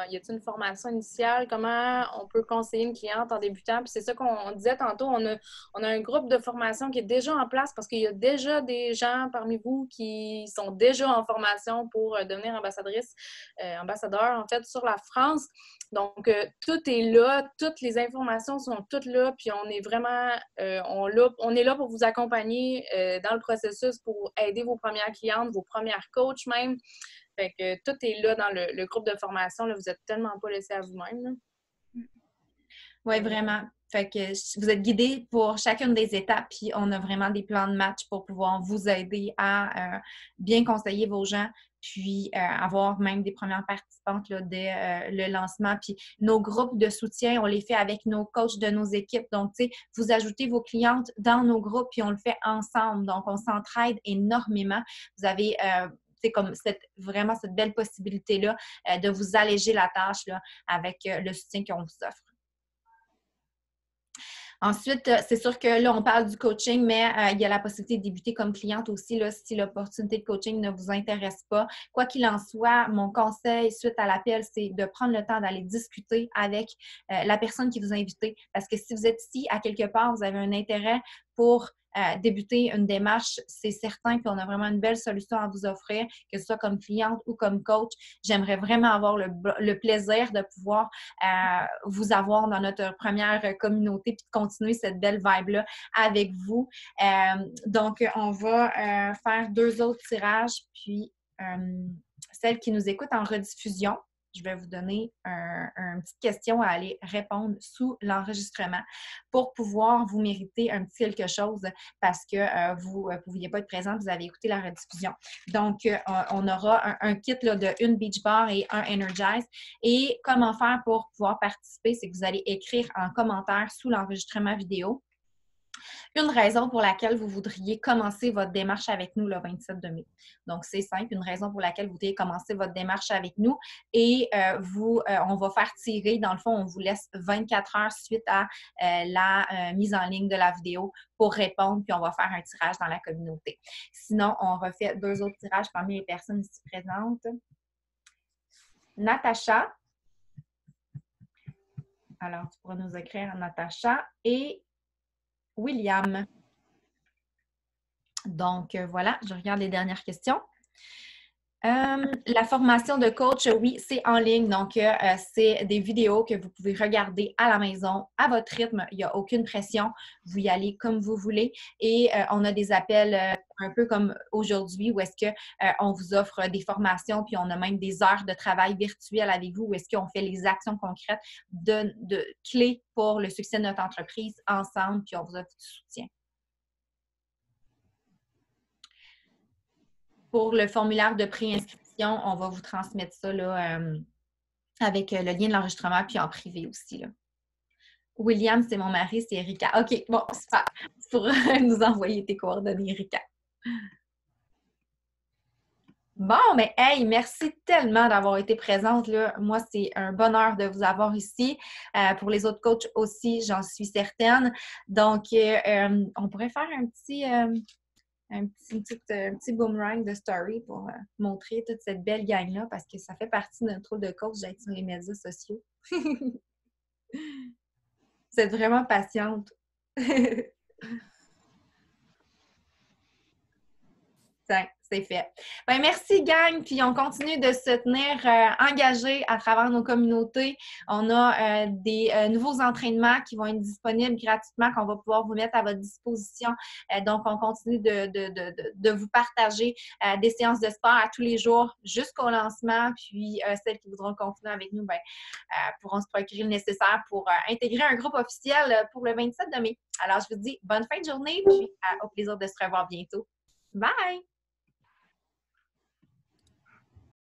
y a-t-il une formation initiale, comment on peut conseiller une cliente en débutant. Puis c'est ça qu'on disait tantôt, on a un groupe de formation qui est déjà en place parce qu'il y a déjà des gens parmi vous qui sont déjà en formation pour devenir ambassadeur en fait sur la France. Donc tout est là, toutes les informations sont toutes là, puis on est vraiment on est là pour vous accompagner dans le processus pour aider vos premières clientes, vos premières coachs même. Fait que tout est là dans le groupe de formation. Là, vous n'êtes tellement pas laissés à vous-même. Oui, vraiment. Fait que vous êtes guidés pour chacune des étapes, puis on a vraiment des plans de match pour pouvoir vous aider à bien conseiller vos gens, puis avoir même des premières participantes là, dès le lancement. Puis nos groupes de soutien, on les fait avec nos coachs de nos équipes. Donc, tu sais, vous ajoutez vos clientes dans nos groupes, puis on le fait ensemble. Donc, on s'entraide énormément. Vous avez... c'est comme vraiment cette belle possibilité-là de vous alléger la tâche là, avec le soutien qu'on vous offre. Ensuite, c'est sûr que là, on parle du coaching, mais il y a la possibilité de débuter comme cliente aussi là, si l'opportunité de coaching ne vous intéresse pas. Quoi qu'il en soit, mon conseil suite à l'appel, c'est de prendre le temps d'aller discuter avec la personne qui vous a invité. Parce que si vous êtes ici, à quelque part, vous avez un intérêt pour débuter une démarche, c'est certain qu'on a vraiment une belle solution à vous offrir, que ce soit comme cliente ou comme coach. J'aimerais vraiment avoir le plaisir de pouvoir vous avoir dans notre première communauté puis de continuer cette belle vibe-là avec vous. Donc, on va faire 2 autres tirages, puis celles qui nous écoutent en rediffusion, je vais vous donner une petite question à aller répondre sous l'enregistrement pour pouvoir vous mériter un petit quelque chose parce que vous ne pouviez pas être présente, vous avez écouté la rediffusion. Donc, on aura un kit là, de une beach bar et un Energize. Et comment faire pour pouvoir participer, c'est que vous allez écrire en commentaire sous l'enregistrement vidéo une raison pour laquelle vous voudriez commencer votre démarche avec nous le 27 mai. Donc, c'est simple, une raison pour laquelle vous voudriez commencer votre démarche avec nous et on va faire tirer, dans le fond, on vous laisse 24 heures suite à la mise en ligne de la vidéo pour répondre, puis on va faire un tirage dans la communauté. Sinon, on refait 2 autres tirages parmi les personnes ici présentes. Natacha. Alors, tu pourras nous écrire Natacha et William. Donc, voilà, je regarde les dernières questions. La formation de coach, oui, c'est en ligne. Donc, c'est des vidéos que vous pouvez regarder à la maison, à votre rythme. Il n'y a aucune pression. Vous y allez comme vous voulez. Et on a des appels un peu comme aujourd'hui où est-ce qu'on vous offre des formations, puis on a même des heures de travail virtuel avec vous où est-ce qu'on fait les actions concrètes de clés pour le succès de notre entreprise ensemble, puis on vous offre du soutien. Pour le formulaire de préinscription, on va vous transmettre ça là, avec le lien de l'enregistrement, puis en privé aussi. Là. William, c'est mon mari, c'est Erika. OK, bon, super. Tu pourras nous envoyer tes coordonnées, Erika. Bon, mais hey, merci tellement d'avoir été présente, là. Moi, c'est un bonheur de vous avoir ici. Pour les autres coachs aussi, j'en suis certaine. Donc, on pourrait faire un petit boomerang de story pour montrer toute cette belle gang-là parce que ça fait partie d'un rôle de coach d'être sur les médias sociaux. Vous êtes vraiment patiente. C'est fait. Ben, merci, gang. Puis on continue de se tenir engagés à travers nos communautés. On a des nouveaux entraînements qui vont être disponibles gratuitement, qu'on va pouvoir vous mettre à votre disposition. Donc, on continue de vous partager des séances de sport à tous les jours jusqu'au lancement. Puis, celles qui voudront continuer avec nous pourront se procurer le nécessaire pour intégrer un groupe officiel pour le 27 de mai. Alors, je vous dis bonne fin de journée, puis au plaisir de se revoir bientôt. Bye!